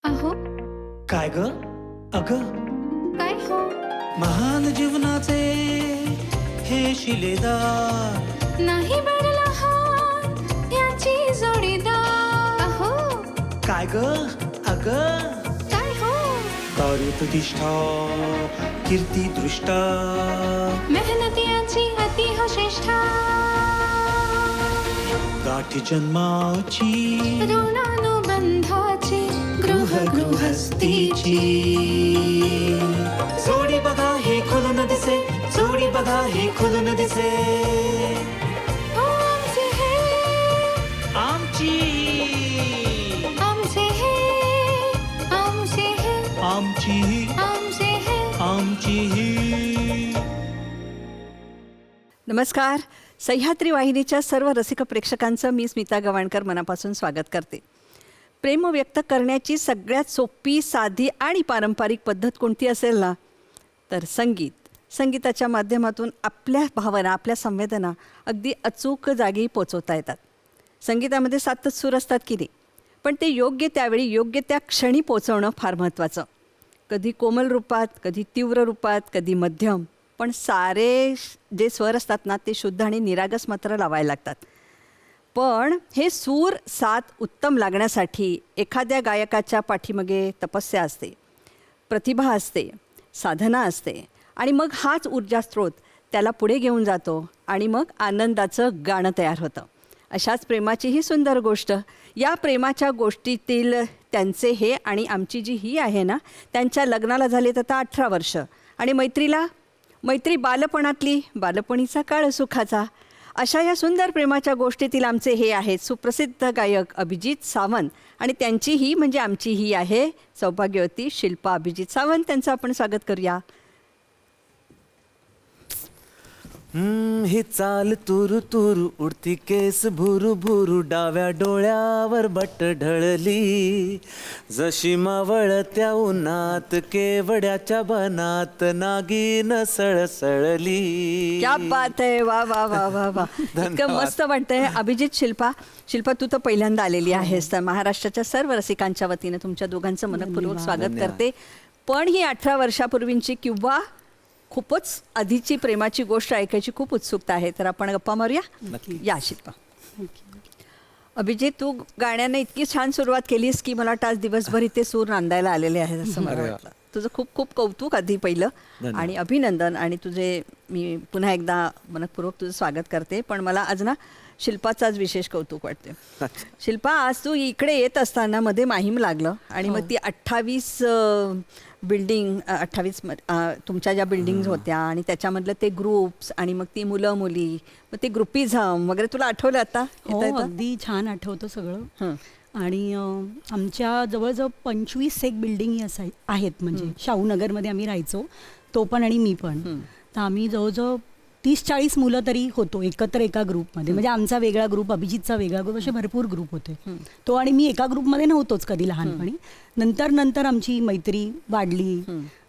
अहो काय ग अग काय हो महान जीवनाचे हे शिलेदार नाही बनला हात याची जोडीदार. अहो काय ग अग काय हो प्रतिष्ठा कीर्ती दृष्टा मेहनत याची अति हो श्रेष्ठा. गाठी जन्माची ऋणानुबंधाची गृहस्थीची जोडी बघा हे खुलून दिसे जोडी बघा हे खुलून दिसे आमचे हे आमची आमचे हे आमचे हे आमची आमचे हे आमची. नमस्कार. सह्याद्री वाहिनीच्या सर्व रसिक प्रेक्षकांचं मी स्मिता गवाणकर मनापासून स्वागत करते. प्रेम व्यक्त करण्याची सगळ्यात सोपी, साधी आणि पारंपरिक पद्धत कोणती असेल ना, तर संगीत. संगीताच्या माध्यमातून आपल्या भावना, आपल्या संवेदना अगदी अचूक जागी पोचवता येतात. संगीतामध्ये 7च सूर असतात की नाही, पण ते योग्य त्यावेळी योग्य त्या क्षणी पोचवणं फार महत्त्वाचं. कधी कोमल रूपात, कधी तीव्र रूपात, कधी मध्यम, पण सारे जे स्वर असतात ना ते शुद्ध आणि निरागस मात्र लावायला लागतात. पण हे सूर साथ उत्तम लागण्यासाठी एखाद्या गायकाच्या पाठीमागे तपस्या असते, प्रतिभा असते, साधना असते आणि मग हाच ऊर्जास्रोत त्याला पुढे घेऊन जातो आणि मग आनंदाचं गाणं तयार होतं. अशाच प्रेमाची ही सुंदर गोष्ट. या प्रेमाच्या गोष्टीतील त्यांचे हे आणि आमची जी ही आहे ना, त्यांच्या लग्नाला झालेत आता 18 वर्ष आणि मैत्री बालपणातली, बालपणीचा काळ सुखाचा. अशा या सुंदर प्रेमाच्या गोष्टीतील आमचे हे आहेत सुप्रसिद्ध गायक अभिजित सावंत आणि त्यांची ही म्हणजे आमची ही आहे सौभाग्यवती शिल्पा अभिजित सावंत. त्यांचं आपण स्वागत करूया. ही चाल तुरु तुरु उडती केस भुरु भुरु डाव्या डोळ्यावर बट ढळली जशी मावळत्या उन्हात केवड्याच्या बनात नागिन सळसळली. क्या बात आहे. वा वा वा वा वा. इतकं मस्त वाटतंय. अभिजित, शिल्पा तू तर पहिल्यांदा आलेली आहेस, तर महाराष्ट्राच्या सर्व रसिकांच्या वतीने तुमच्या दोघांचं मनपूर्वक स्वागत करते. पण ही 18 वर्षापूर्वींची किंवा खूपच आधीची प्रेमाची गोष्ट ऐकायची खूप उत्सुकता आहे, तर आपण गप्पा मारूया. या शिल्पा. अभिजित, तू गाण्याने इतकी छान सुरुवात केलीस की मला वाटतं आज दिवसभर इथे सूर नांदायला आलेले आहेत असं मला वाटलं. तुझं खूप खूप कौतुक आधी पहिलं आणि अभिनंदन आणि तुझे मी पुन्हा एकदा मनपूर्वक तुझं स्वागत करते. पण मला आज ना शिल्पाचाच विशेष कौतुक वाटते. शिल्पा, आज तू इकडे येत असताना मध्ये माहीम लागलं आणि मग ती 28 बिल्डिंग 28 तुमच्या ज्या बिल्डिंग्स होत्या आणि त्याच्यामधलं ते ग्रुप्स आणि मग ती मुलं मुली, मग ते ग्रुपिझम वगैरे तुला आठवलं आता? हो, अगदी छान आठवतं सगळं. आणि आमच्या जवळजवळ 25 एक बिल्डिंग आहेत. म्हणजे शाहूनगरमध्ये आम्ही राहायचो, तो पण आणि मी पण. तर आम्ही जवळजवळ 30-40 मुलं तरी होतो एकत्र एका ग्रुपमध्ये. म्हणजे आमचा वेगळा ग्रुप, अभिजितचा वेगळा ग्रुप, असे भरपूर ग्रुप होते. तो आणि मी एका ग्रुपमध्ये नव्हतोच कधी लहानपणी. नंतर आमची मैत्री वाढली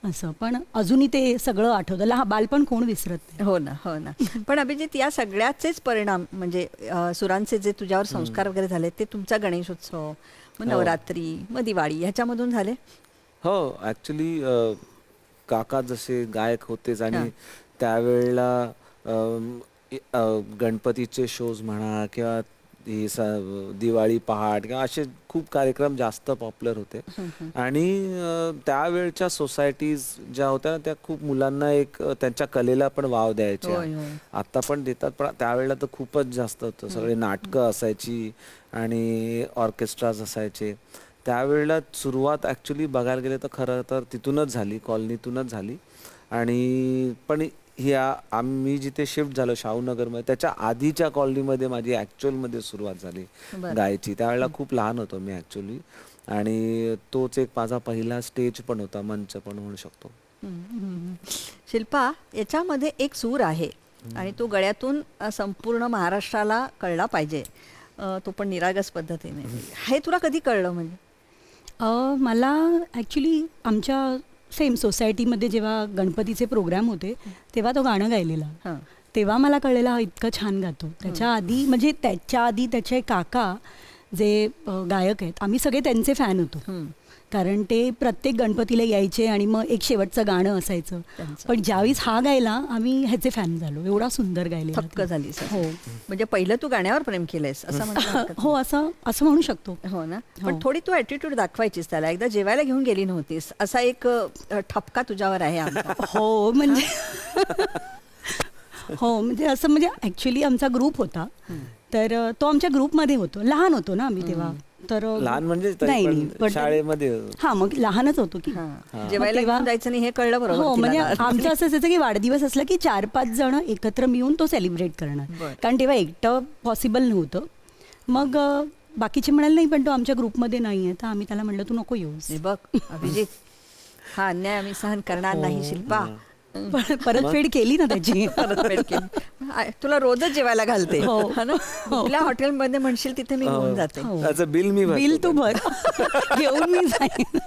असं. पण अजूनही ते सगळं आठवतं. बालपण कोण विसरत नाही. हो ना, हो ना. पण अभिजित, या सगळ्याचेच परिणाम म्हणजे सुरांचे जे तुझ्यावर संस्कार वगैरे झाले ते तुमचा गणेशोत्सव, मग नवरात्री, मग दिवाळी ह्याच्यामधून झाले? हो, ॲक्च्युली काका जसे गायक होतेच आणि त्यावेळेला गणपतीचे शोज म्हणा किंवा दिवाळी पहाट किंवा असे खूप कार्यक्रम जास्त पॉप्युलर होते. आणि त्यावेळच्या सोसायटीज ज्या होत्या त्या खूप मुलांना एक त्यांच्या कलेला पण वाव द्यायच्या. आता पण देतात, पण त्यावेळेला तर खूपच जास्त होतं. सगळे नाटकं असायची आणि ऑर्केस्ट्राज असायचे. त्यावेळेला सुरुवात ॲक्च्युली बघायला गेलं तर खरं तर तिथूनच झाली, कॉलनीतूनच झाली. आणि पण आम्ही जिथे शिफ्ट झालो शाहूनगरमध्ये, त्याच्या आधीच्या कॉलनीमध्ये माझी ॲक्च्युअलमध्ये सुरुवात झाली गायची. त्यावेळेला खूप लहान होतो मी ॲक्च्युअली. आणि तोच एक माझा पहिला स्टेज पण होता, मंच पण म्हणू शकतो. शिल्पा, याच्यामध्ये एक सूर आहे आणि तो गळ्यातून संपूर्ण महाराष्ट्राला कळला पाहिजे, तो पण निरागस पद्धतीने. हे तुला कधी कळलं? म्हणजे मला ॲक्च्युली आमच्या सेम सोसायटीमध्ये जेव्हा गणपतीचे प्रोग्राम होते तेव्हा तो गाणं गायलेला. तेव्हा मला कळलेला हा इतका छान गातो. त्याच्या आधी म्हणजे त्याच्या आधी त्याचे काका जे गायक आहेत आम्ही सगळे त्यांचे फॅन होतो. कारण ते प्रत्येक गणपतीला यायचे आणि मग एक शेवटचं गाणं असायचं. पण ज्यावेळेस हा गायला आम्ही ह्याचे फॅन झालो. एवढा सुंदर गायले. थक्क झाली. हो. म्हणजे पहिलं तू गाण्यावर प्रेम केलंयस असं म्हणता हो, असं म्हणू शकतो. हो ना. पण थोडी तू ॲटिट्यूड दाखवायचीस त्याला. एकदा जेवायला घेऊन गेली नव्हतीस असा एक ठपका तुझ्यावर आहे आमचा. हो म्हणजे हो म्हणजे असं म्हणजे ॲक्च्युली आमचा ग्रुप होता. तर तो आमच्या ग्रुपमध्ये होतो. लहान होतो ना आम्ही तेव्हा. तर लहान म्हणजे तरी नाही, पण पण शाळेमध्ये हा मग लहानच होतो की. जेवायला घेऊन जायचं नाही हे कळलं बरोबर हो म्हणजे तिला. आमचं असं असायचं की वाढदिवस असला की 4-5 जण एकत्र मिळून तो सेलिब्रेट करणार. बरं. कारण तेव्हा एकटं पॉसिबल नव्हतं. मग बाकीचे म्हणाले नाही पण तो आमच्या ग्रुपमध्ये नाही आहे. तर आम्ही त्याला म्हणलं तू नको येऊस. हे बघ अभिजित, हा अन्याय आम्ही सहन करणार नाही शिल्पा. पण परतफेड केली ना त्याची. परतफेड केली. तुला रोजच जेवायला घालते हो. हा ना. कुठल्या हॉटेलमध्ये म्हणशील तिथे मी घेऊन जाते. त्याचं बिल मी भरतो. बिल तू भर. घेऊन मी जाईन.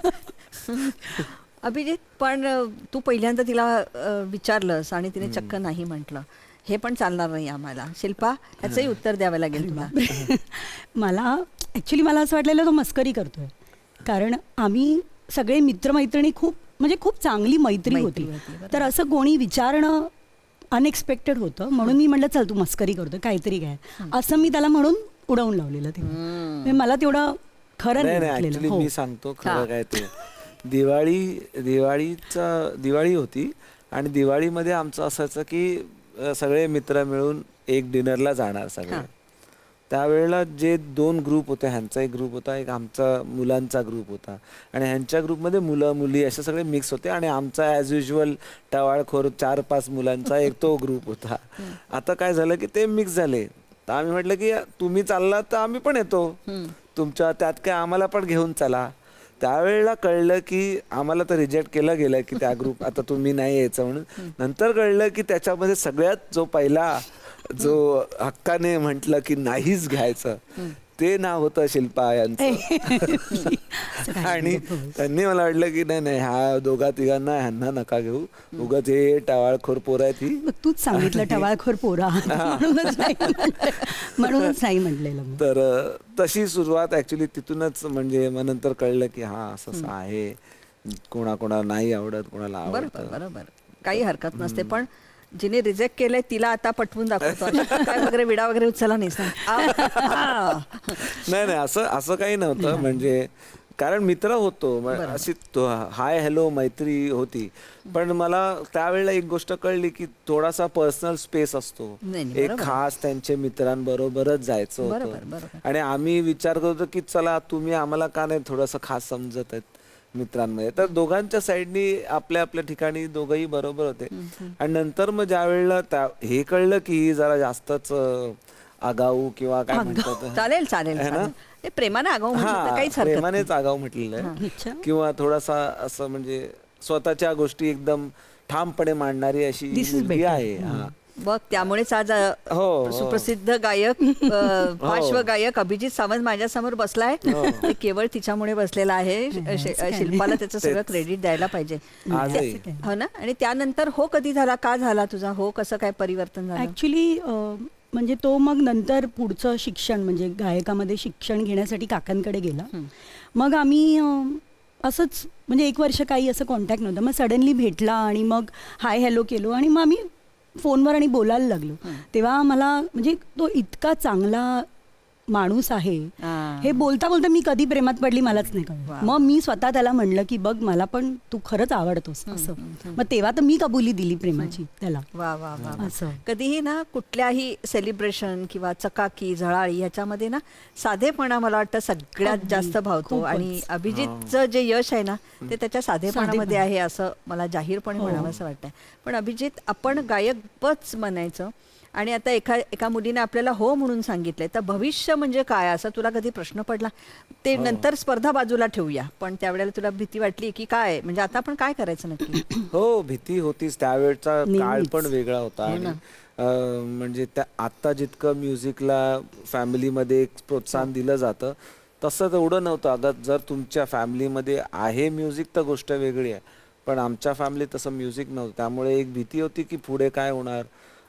अभिजित, पण तू पहिल्यांदा तिला विचारलंस आणि तिने चक्क नाही म्हटलं. हे पण चालणार नाही आम्हाला. शिल्पा, याचंही उत्तर द्यावं लागेल तुला. मला ॲक्च्युली मला असं वाटलेलं तो मस्करी करतोय. कारण आम्ही सगळे मित्रमैत्रिणी खूप चांगली मैत्री होती. तर असं कोणी विचारणं अनएक्सपेक्टेड होतं. म्हणून मी म्हटलं चल तू मस्करी करतो काहीतरी काय असं मी त्याला म्हणून उडवून लावलेलं ते. म्हणजे मला तेवढं खरं नाही नाही ऍक्च्युली वाटलेलं. मी सांगतो खरं काय ते. दिवाळी होती आणि दिवाळीमध्ये आमचं असायचं की सगळे मित्र मिळून एक डिनरला जाणार सगळे. त्यावेळेला जे 2 ग्रुप होते, ह्यांचा एक ग्रुप होता, एक आमचा मुलांचा ग्रुप होता आणि ह्यांच्या ग्रुपमध्ये मुलं मुली असे सगळे मिक्स होते आणि आमचा ॲज युजल टवाळखोर 4-5 मुलांचा एक तो ग्रुप होता. आता काय झालं की ते मिक्स झाले. तर आम्ही म्हटलं की तुम्ही चाललात तर आम्ही पण येतो तुमच्या, त्यात काय आम्हाला पण घेऊन चला. त्यावेळेला कळलं की आम्हाला तर रिजेक्ट केलं गेलं की त्या ग्रुप आता तुम्ही नाही यायचं म्हणून. नंतर कळलं की त्याच्यामध्ये सगळ्यात जो हक्काने म्हटलं की नाहीच घ्यायचं ते नाव होतं शिल्पा यांचं. आणि त्यांनी मला वाटलं की नाही ह्या 2-3 ह्यांना नका घेऊ, उगाच हे टवाळखोर पोरं आहेत ही. तूच सांगितलं टवाळखोर पोरा. म्हणूनच नाही म्हटलेलं. तर तशी सुरुवात ऍक्च्युली तिथूनच. म्हणजे मग नंतर कळलं की हा असं आहे, कोणाकोणाला नाही आवडत, कोणाला आवडतं. बरोबर, काही हरकत नसते. पण जिने रिजेक्ट केलंय तिला आता पटवून दाखवतो. काय वगैरे विडा वगैरे उचलला नाहीस ना. नाही असं काही नव्हतं. म्हणजे कारण मित्र होतो, अशी हाय हॅलो मैत्री होती. पण मला त्यावेळेला एक गोष्ट कळली की थोडासा पर्सनल स्पेस असतो. एक खास त्यांच्या मित्रांबरोबरच जायचं होतं. आणि आम्ही विचार करतो की चला तुम्ही आम्हाला का नाही थोडंसं खास समजत आहेत मित्रांमध्ये. तर दोघांच्या साईडनी आपल्या आपल्या ठिकाणी दोघंही बरोबर होते. आणि नंतर मग ज्या वेळेला हे कळलं की ही जरा जास्तच आगाऊ किंवा काय म्हणतात, चालेल ना, प्रेमाने आगाऊ काहीच हरकत, प्रेमानेच आगाऊ म्हटलेलं आहे, किंवा थोडासा असं म्हणजे स्वतःच्या गोष्टी एकदम ठामपणे मांडणारी अशी मुलगी आहे. बघ, त्यामुळेच आज सुप्रसिद्ध गायक पार्श्वगायक अभिजित सावंत माझ्यासमोर बसलाय. ते केवळ तिच्यामुळे बसलेला आहे. शिल्पाला त्याचं सगळं क्रेडिट द्यायला पाहिजे. हो ना. आणि त्यानंतर हो कधी झाला, का झाला तुझा हो, कसं काय परिवर्तन झालं? ऍक्च्युली म्हणजे तो मग नंतर पुढचं शिक्षण म्हणजे गायकामध्ये शिक्षण घेण्यासाठी काकांकडे गेला. मग आम्ही असंच म्हणजे 1 वर्ष काही असं कॉन्टॅक्ट नव्हता. मग सडनली भेटला आणि मग हाय हॅलो केलो आणि मग आम्ही फोनवर आणि बोलायला लागलो. तेव्हा मला म्हणजे तो इतका चांगला माणूस आहे हे बोलता बोलता मी कधी प्रेमात पडली मलाच नाही कळलं. मग मी स्वतः त्याला म्हणलं की बघ मला पण तू खरंच आवडतोस असं. मग तेव्हा तर मी कबुली दिली प्रेमाची त्याला. वा वा वा. असं कधीही ना कुठल्याही सेलिब्रेशन किंवा चकाकी झळाळी ह्याच्यामध्ये ना साधेपणा मला वाटतं सगळ्यात जास्त भावतो. आणि अभिजितचं जे यश आहे ना ते त्याच्या साधेपणामध्ये आहे असं मला जाहीरपणे म्हणावं असं वाटतं. पण अभिजित, आपण गायकच म्हणायचं आणि आता एका मुलीने आपल्याला हो म्हणून सांगितलंय, तर भविष्य म्हणजे काय असा तुला कधी प्रश्न पडला? ते नंतर स्पर्धा बाजूला ठेवूया, पण त्यावेळेला तुला भीती वाटली की काय म्हणजे आता आपण काय करायचं नक्की? हो, भीती होतीच. त्यावेळचा काळ पण वेगळा होता. आणि म्हणजे आता जितकं म्युझिकला फॅमिलीमध्ये प्रोत्साहन दिलं जातं तसं तेवढं नव्हतं. अगं जर तुमच्या फॅमिलीमध्ये आहे म्युझिक तर गोष्ट वेगळी आहे, पण आमच्या फॅमिलीत तसं म्युझिक नव्हतं. त्यामुळे एक भीती होती की पुढे काय होणार.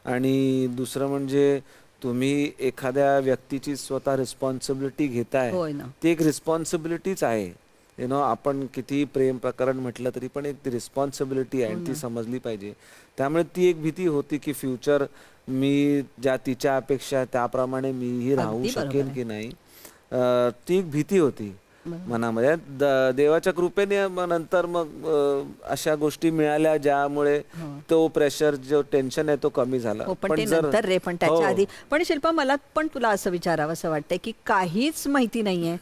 आणि दुसरं म्हणजे तुम्ही एखाद्या व्यक्तीची स्वतः रिस्पॉन्सिबिलिटी घेताय, होय ना. ती एक रिस्पॉन्सिबिलिटीच आहे. आपण कितीही प्रेम प्रकरण म्हटलं तरी पण एक रिस्पॉन्सिबिलिटी आहे आणि ती समजली पाहिजे. त्यामुळे ती एक भीती होती की फ्युचर मी ज्या तिच्या अपेक्षा त्याप्रमाणे मीही राहू अगदी बरोबर शकेन आहे. की नाही, ती एक भीती होती मनामध्ये. देवाच्या कृपेने मग नंतर मग अशा गोष्टी मिळाल्या ज्यामुळे तो प्रेशर जो टेन्शन आहे तो कमी झाला. हो, पण ते नंतर रे, पण त्याच्या हो. आधी. पण शिल्पा, मला पण तुला असं विचारावं असं वाटतंय की काहीच माहिती नाहीये,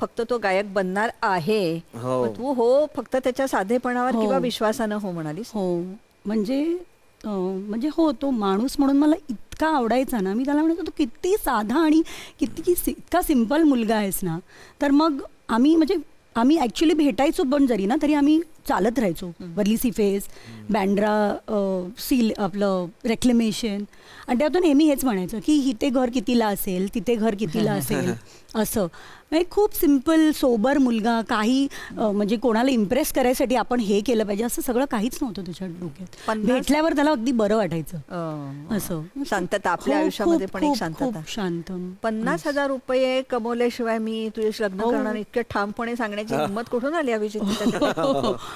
फक्त तो गायक बनणार आहे, हो. मग तू हो फक्त त्याच्या साधेपणावर हो. किंवा विश्वासानं हो म्हणालीस. हो म्हणजे हो, तो माणूस म्हणून मला इतका आवडायचा ना. मी त्याला म्हणत होतो किती साधा आणि इतका सिम्पल मुलगा आहेस ना. तर मग आम्ही ॲक्च्युली भेटायचो पण जरी ना, तरी आम्ही चालत राहायचो. वर्ली सीफेस, बँड्रा सील, आपलं रेक्लेमेशन. आणि त्यातून नेहमी हेच म्हणायचं की इथे घर कितीला असेल, तिथे घर कितीला असेल, असं. म्हणजे खूप सिम्पल सोबर मुलगा. काही म्हणजे कोणाला इम्प्रेस करायसाठी आपण हे केलं पाहिजे असं सगळं काहीच नव्हतं त्याच्या डोक्यात. भेटल्यावर त्याला अगदी बरं वाटायचं असं. शांतता आपल्या हो, आयुष्यामध्ये पण एक खूप शांतता. खूप शांत. 50,000 रुपये कमवल्याशिवाय मी तुझ्याशी लग्न करणार इतक्या ठामपणे सांगण्याची हिंमत कुठून आली अभिजित?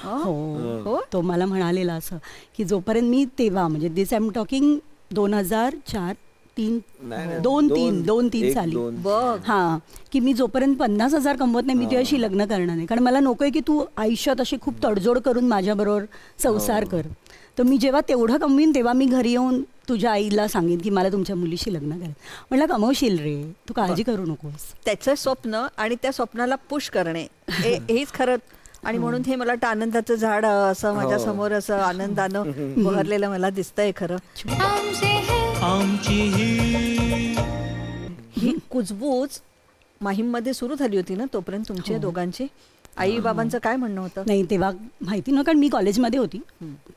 हो, तो मला म्हणालेला असं की जोपर्यंत मी तेव्हा, म्हणजे दिस आय एम टॉकिंग 2004 दोन तीन साली, हा, की मी जोपर्यंत 50,000 कमवत नाही मी तुझ्याशी लग्न करणार नाही. कारण मला नकोय की तू आयुष्यात अशी खूप तडजोड करून माझ्याबरोबर संसार कर. तर मी जेव्हा तेवढं कमवीन तेव्हा मी घरी येऊन तुझ्या आईला सांगेन की मला तुमच्या मुलीशी लग्न करायचं. म्हटलं कमवशील रे, तू काळजी करू नकोस. त्याचं स्वप्न आणि त्या स्वप्नाला पुश करणे हेच खरं. आणि म्हणून हे मला वाटतं आनंदाचं झाड असं माझ्या समोर असं आनंदानं बहरलेलं मला दिसतंय खरं. आमची ही कुजबूज माहीममध्ये सुरू झाली होती ना तोपर्यंत तुमच्या दोघांची. आई बाबांचं काय म्हणणं होतं? नाही, तेव्हा माहिती नव्हतं, कारण मी कॉलेजमध्ये होती.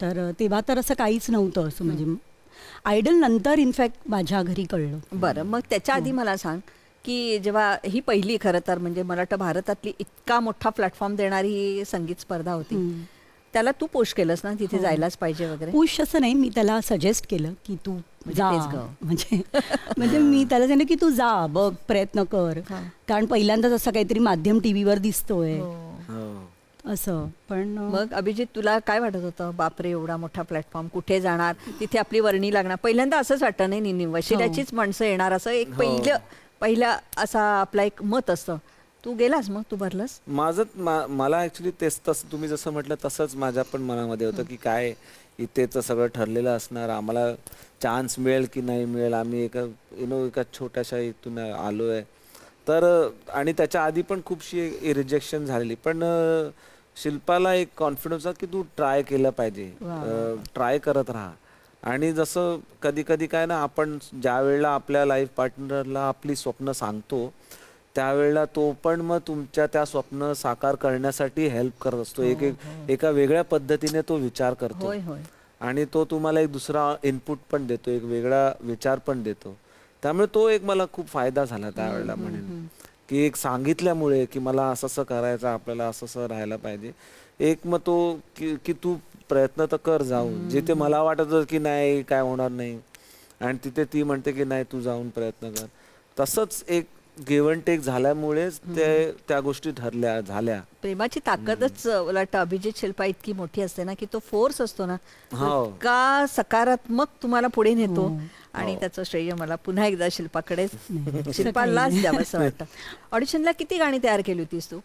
तर तेव्हा तर असं काहीच नव्हतं असं. म्हणजे आयडल नंतर इनफॅक्ट माझ्या घरी कळलं. बरं, मग त्याच्या आधी मला सांग की जेव्हा ही पहिली खरं तर म्हणजे मला वाटतं भारतातली इतका मोठा प्लॅटफॉर्म देणारी ही संगीत स्पर्धा होती, त्याला तू पुश केलंस ना तिथे जायलाच पाहिजे वगैरे? पुश असं नाही, मी त्याला सजेस्ट केलं की तू जा. तेच गं. म्हणजे मी त्याला सांगितलं की तू जा, बघ, प्रयत्न कर. कारण पहिल्यांदाच असं काहीतरी माध्यम टीव्हीवर दिसतोय असं. पण मग अभिजित, तुला काय वाटत होतं? बापरे, एवढा मोठा प्लॅटफॉर्म, कुठे जाणार, तिथे आपली वर्णी लागणार. पहिल्यांदा असंच वाटतं नाही, वशिल्याचीच माणसं येणार, असं एक पहिला असा आपला एक मत असतं. तू गेलास, मग तू भरलास? मला ऍक्च्युली तेच तसं तुम्ही जसं म्हटलं तसंच माझ्या पण मनामध्ये होतं की काय इथेच सगळं ठरलेलं असणार, आम्हाला चान्स मिळेल की नाही मिळेल. आम्ही एका छोट्याशा इथून आलोय तर. आणि त्याच्या आधी पण खूपशी रिजेक्शन झालेली, पण शिल्पाला एक कॉन्फिडन्स होता की तू ट्राय केलं पाहिजे, ट्राय करत राहा. आणि जसं कधी कधी काय ना, आपण ज्या वेळेला आपल्या लाईफ पार्टनरला आपली स्वप्न सांगतो त्यावेळेला तो पण मग तुमच्या त्या स्वप्न साकार करण्यासाठी हेल्प करत असतो. एका वेगळ्या पद्धतीने तो विचार करतो आणि तो तुम्हाला एक दुसरा इनपुट पण देतो, एक वेगळा विचार पण देतो. त्यामुळे तो एक मला खूप फायदा झाला त्यावेळेला, म्हणेन की एक सांगितल्यामुळे की मला असं असं करायचं, आपल्याला असं असं राहायला पाहिजे. एक मग तो की तू प्रयत्न तर कर जाऊन, जिथे मला वाटत होतं की नाही काय होणार नाही आणि तिथे ती म्हणते की नाही तू जाऊन प्रयत्न कर. तसंच एक गिव्ह अँड टेक झाल्यामुळेच त्या गोष्टी झाल्या. प्रेमाची ताकदच मला वाटतं अभिजित, शिल्पा, इतकी मोठी असते ना की तो फोर्स असतो ना, का सकारात्मक तुम्हाला पुढे नेतो. आणि त्याचं श्रेय मला पुन्हा एकदा शिल्पालाच द्यावं असं वाटतं. ऑडिशनला किती गाणी तयार केली होतीस तू?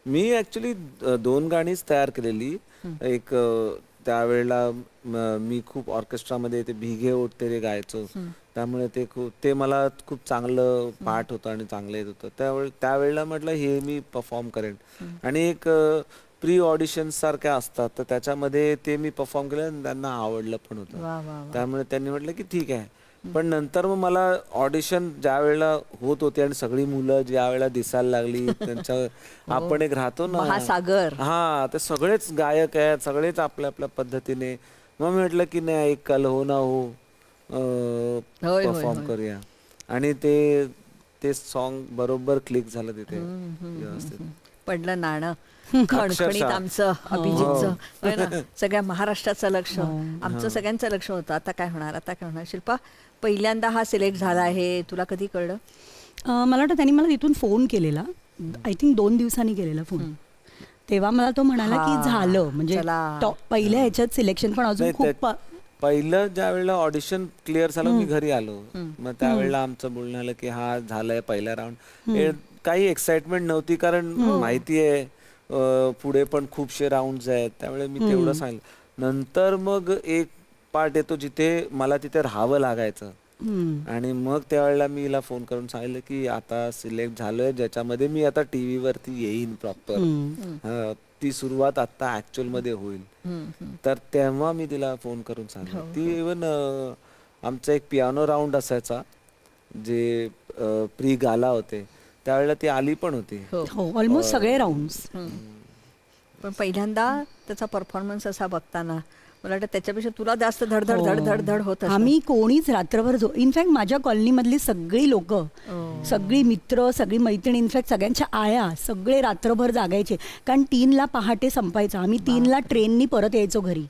मी ऍक्च्युली 2 गाणीच तयार केलेली. एक त्यावेळेला मी खूप ऑर्केस्ट्रामध्ये ते भिगे ओठ तेरे गायचो, त्यामुळे ते मला खूप चांगलं पाठ होतं आणि चांगलं येत होतं. त्यावेळेला म्हटलं हे मी परफॉर्म करेन. आणि एक प्री ऑडिशन सारख्या असतात तर त्याच्यामध्ये ते मी परफॉर्म केलं आणि त्यांना आवडलं पण होतं. त्यामुळे त्यांनी म्हटलं की ठीक आहे. पण नंतर मग मला ऑडिशन ज्या वेळेला होत होते आणि सगळी मुलं ज्या वेळेला दिसायला लागली त्यांच्या आपण एक राहतो ना महासागर, ते सगळेच गायक आहेत, सगळेच आपल्या आपल्या पद्धतीने. मग मी म्हटलं की नाही, एक कल हो ना हो परफॉर्म करूया. आणि ते सॉन्ग बरोबर क्लिक झालं तिथे व्यवस्थित. पडलं नाणं खणखणीत अक्षरशः. आमचं अभिजितचं होय ना, सगळ्या महाराष्ट्राचं लक्ष आमचं सगळ्यांचं लक्ष होतं. आता काय होणार, आता काय होणार. शिल्पा, पहिल्यांदा हा सिलेक्ट झाला आहे, तुला कधी कळलं? मला वाटतं त्यांनी मला तिथून फोन केलेला, आय थिंक 2 दिवसांनी केलेला फोन. तेव्हा मला तो म्हणाला हा, की झालं, म्हणजे चला. पहिल्या ह्याच्यात सिलेक्शन, पण अजून नाही, खूप पहिलं ज्या वेळेला ऑडिशन क्लिअर झालं मी घरी आलो, मग त्यावेळेला आमचं बोलणं आलं की हा झालंय पहिला राऊंड. काही एक्साइटमेंट नव्हती, कारण माहितीये पुढे पण खूपशे राऊंड आहेत, त्यामुळे मी तेवढं सांगितलं. नंतर मग एक पार्ट येतो जिथे मला तिथे राहावं लागायचं, आणि मग त्यावेळेला मी हिला फोन करून सांगितलं की आता सिलेक्ट झालोय, ज्याच्यामध्ये मी आता टीव्ही वरती येईन प्रॉपर, ती सुरुवात आता ऍक्च्युअल मध्ये होईल. तर तेव्हा मी तिला फोन करून सांगितलं. ती इव्हन आमचा एक पियानो राऊंड असायचा जे प्री गाला होते, त्यावेळेला ती आली पण होती. हो, ऑलमोस्ट सगळे राऊंड्स. पण पहिल्यांदा त्याचा परफॉर्मन्स असा बघताना मला वाटतं त्याच्यापेक्षा तुला जास्त धडधड धडधड धड होत असेल. आम्ही कोणीच रात्रभर इनफॅक्ट माझ्या कॉलनीमधली सगळी लोक, सगळी मित्र, सगळी मैत्रिणी, इनफॅक्ट सगळ्यांच्या आया, सगळे रात्रभर जागायचे, कारण 3ला पहाटे संपायचं. आम्ही 3ला ट्रेननी परत यायचो घरी.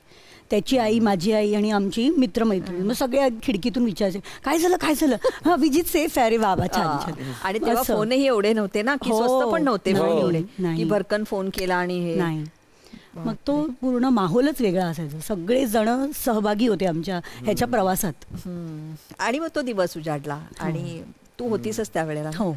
त्याची आई, माझी आई आणि आमची मित्रमैत्रिणी, मग सगळ्या खिडकीतून विचारायचे काय झालं काय झालं, हा अभिजित सेफ आहे रे बाबा, छान छान. आणि तेव्हा असं. फोनही एवढे नव्हते ना, की स्वस्त पण नव्हते नाही, फोन एवढे नाही. की भरकन फोन केला आणि हे नाही. मग तो पूर्ण माहोलच वेगळा असायचा, सगळे जण सहभागी होते आमच्या ह्याच्या प्रवासात. आणि मग तो दिवस उजाडला आणि तू होतीसच त्यावेळेला. हो.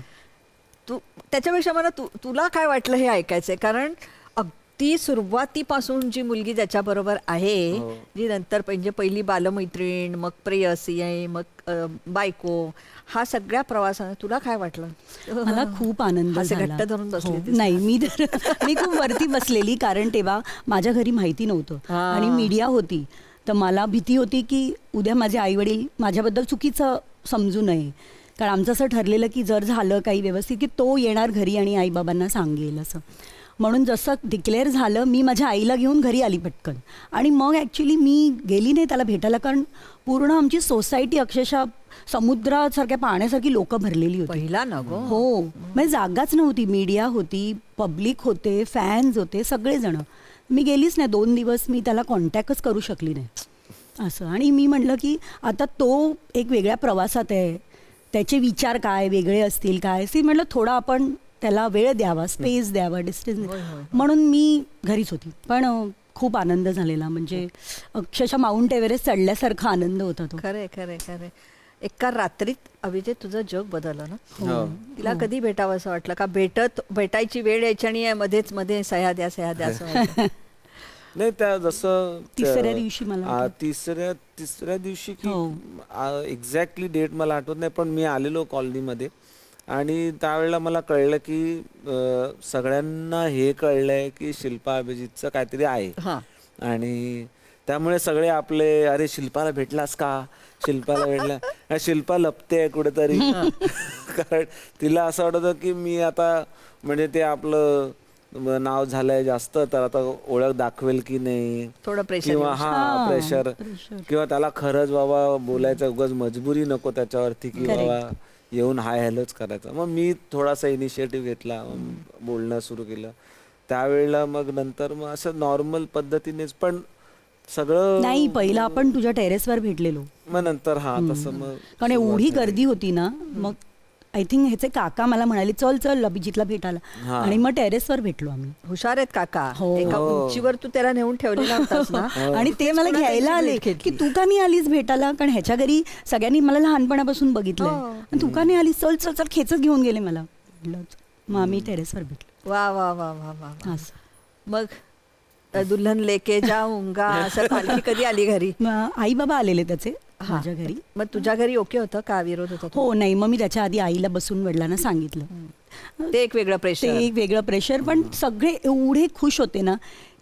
तू त्याच्यापेक्षा मला तुला काय वाटलं हे ऐकायचंय, कारण अगदी सुरुवातीपासून जी मुलगी ज्याच्याबरोबर आहे, जी नंतर म्हणजे पहिली बालमैत्रीण, मग प्रेयसी आहे, मग बायको, हा सगळ्या प्रवासाने तुला काय वाटलं? मला खूप आनंद असे झाला. घट्ट धरून बसली हो. होतीस नाही, मी खूप वरती बसलेली, कारण तेव्हा माझ्या घरी माहिती नव्हतं आणि मीडिया होती, तर मला भीती होती की उद्या माझे आई वडील माझ्याबद्दल चुकीचं समजू नये, कारण आमचं असं ठरलेलं की जर झालं काही व्यवस्थित की तो येणार घरी आणि आईबाबांना सांगेल असं. म्हणून जसं डिक्लेअर झालं, मी माझ्या आईला घेऊन घरी आली पटकन, आणि मग ॲक्च्युली मी गेली नाही त्याला भेटायला, कारण पूर्ण आमची सोसायटी अक्षरशः समुद्रासारख्या पाण्यासारखी लोक भरलेली होती. पहिला ना गो. हो, म्हणजे जागाच नव्हती. मीडिया होती, पब्लिक होते, फॅन्स होते, सगळेजण. मी गेलीच नाही 2 दिवस, मी त्याला कॉन्टॅक्टच करू शकली नाही असं. आणि मी म्हटलं की आता तो एक वेगळ्या प्रवासात आहे, त्याचे विचार काय वेगळे असतील काय, सी म्हटलं थोडा आपण त्याला वेळ द्यावा, स्पेस द्यावा, डिस्टन्स, म्हणून मी घरीच होती. पण खूप आनंद झालेला, म्हणजे अक्षरशः माउंट एव्हरेस्ट चढल्यासारखा आनंद होता तो. खरे खरे खरे. एका रात्रीत अभिजित तुझं जग बदललं ना. तिला कधी भेटावं असं वाटलं का? भेटायची वेळ यायची आणि मध्येच मध्ये सह्या द्या असं व्हायचं? नाही, त्या जसं तिसऱ्या दिवशी मला तिसऱ्या दिवशी की एक्झॅक्टली डेट मला आठवत नाही, पण मी आलेलो कॉलनीमध्ये आणि त्यावेळेला मला कळलं की सगळ्यांना हे कळलंय की शिल्पा अभिजितचं काहीतरी आहे. आणि त्यामुळे सगळे आपले, अरे शिल्पाला भेटलास का, शिल्पाला भेटला, शिल्पा लपते कुठेतरी, कारण तिला असं वाटत होतं की मी आता म्हणजे ते आपलं नाव झालंय जास्त, तर आता ओळख दाखवेल की नाही, थोडं प्रेशर, किंवा प्रेशर, किंवा त्याला खरंच बाबा बोलायचं, उगाच मजबुरी नको त्याच्यावरती की बाबा येऊन हाय हॅलोच करायचं. मग मी थोडासा इनिशिएटिव्ह घेतला, बोलणं सुरू केलं त्यावेळेला. मग नंतर मग असं नॉर्मल पद्धतीनेच, पण सगळं नाही, पहिला आपण तुझ्या टेरेसवर भेटलेलो, मग नंतर तसं मग कारण एवढी गर्दी होती ना. मग आय थिंक ह्याचे काका मला म्हणाले चल चल अभिजितला भेटायला, आणि मग टेरेसवर भेटलो आम्ही. हुशार आहेत काका. एका उंचीवर तू त्याला नेऊन ठेवलेला होतास ना. आणि ते मला घ्यायला आले की तू का नाही आलीस भेटायला, कारण ह्याच्या घरी सगळ्यांनी मला लहानपणापासून बघितलंय, तू का नाही आलीस, चल चल चल खेचत घेऊन गेले मला. मग आम्ही टेरेसवर भेटलो. वा वा वा वा वा. असं. मग दुल्हन लेके जाऊंगा असं पालखी कधी आली घरी? आई बाबा आलेले त्याचे माझ्या घरी. मग तुझ्या घरी ओके होतं का, विरोध होता? हो, नाही, मग मी त्याच्या आधी आईला बसून वडिलांना सांगितलं. ते एक वेगळं प्रेशर, पण सगळे एवढे खुश होते ना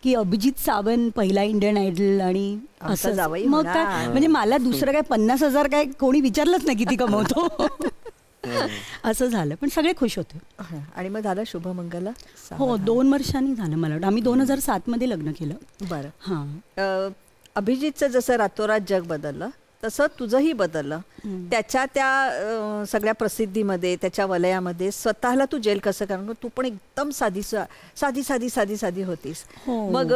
की अभिजित सावंत पहिला इंडियन आयडल, आणि असं जावई मग काय, म्हणजे मला दुसरं काय 50,000 काय कोणी विचारलंच नाही किती कमवतो. असं झालं, पण सगळे खुश होते. आणि मग झालं शुभमंगल? हो, 2 वर्षांनी झालं मला वाटतं. आम्ही 2007 मध्ये लग्न केलं. बरं. अभिजितचं जसं रातोरात जग बदललं, तसं तुझंही बदललं. त्याच्या त्या सगळ्या प्रसिद्धीमध्ये, त्याच्या वलयामध्ये स्वतःला तू जेल कसं कारण तू पण एकदम साधी साधी होतीस. हो. मग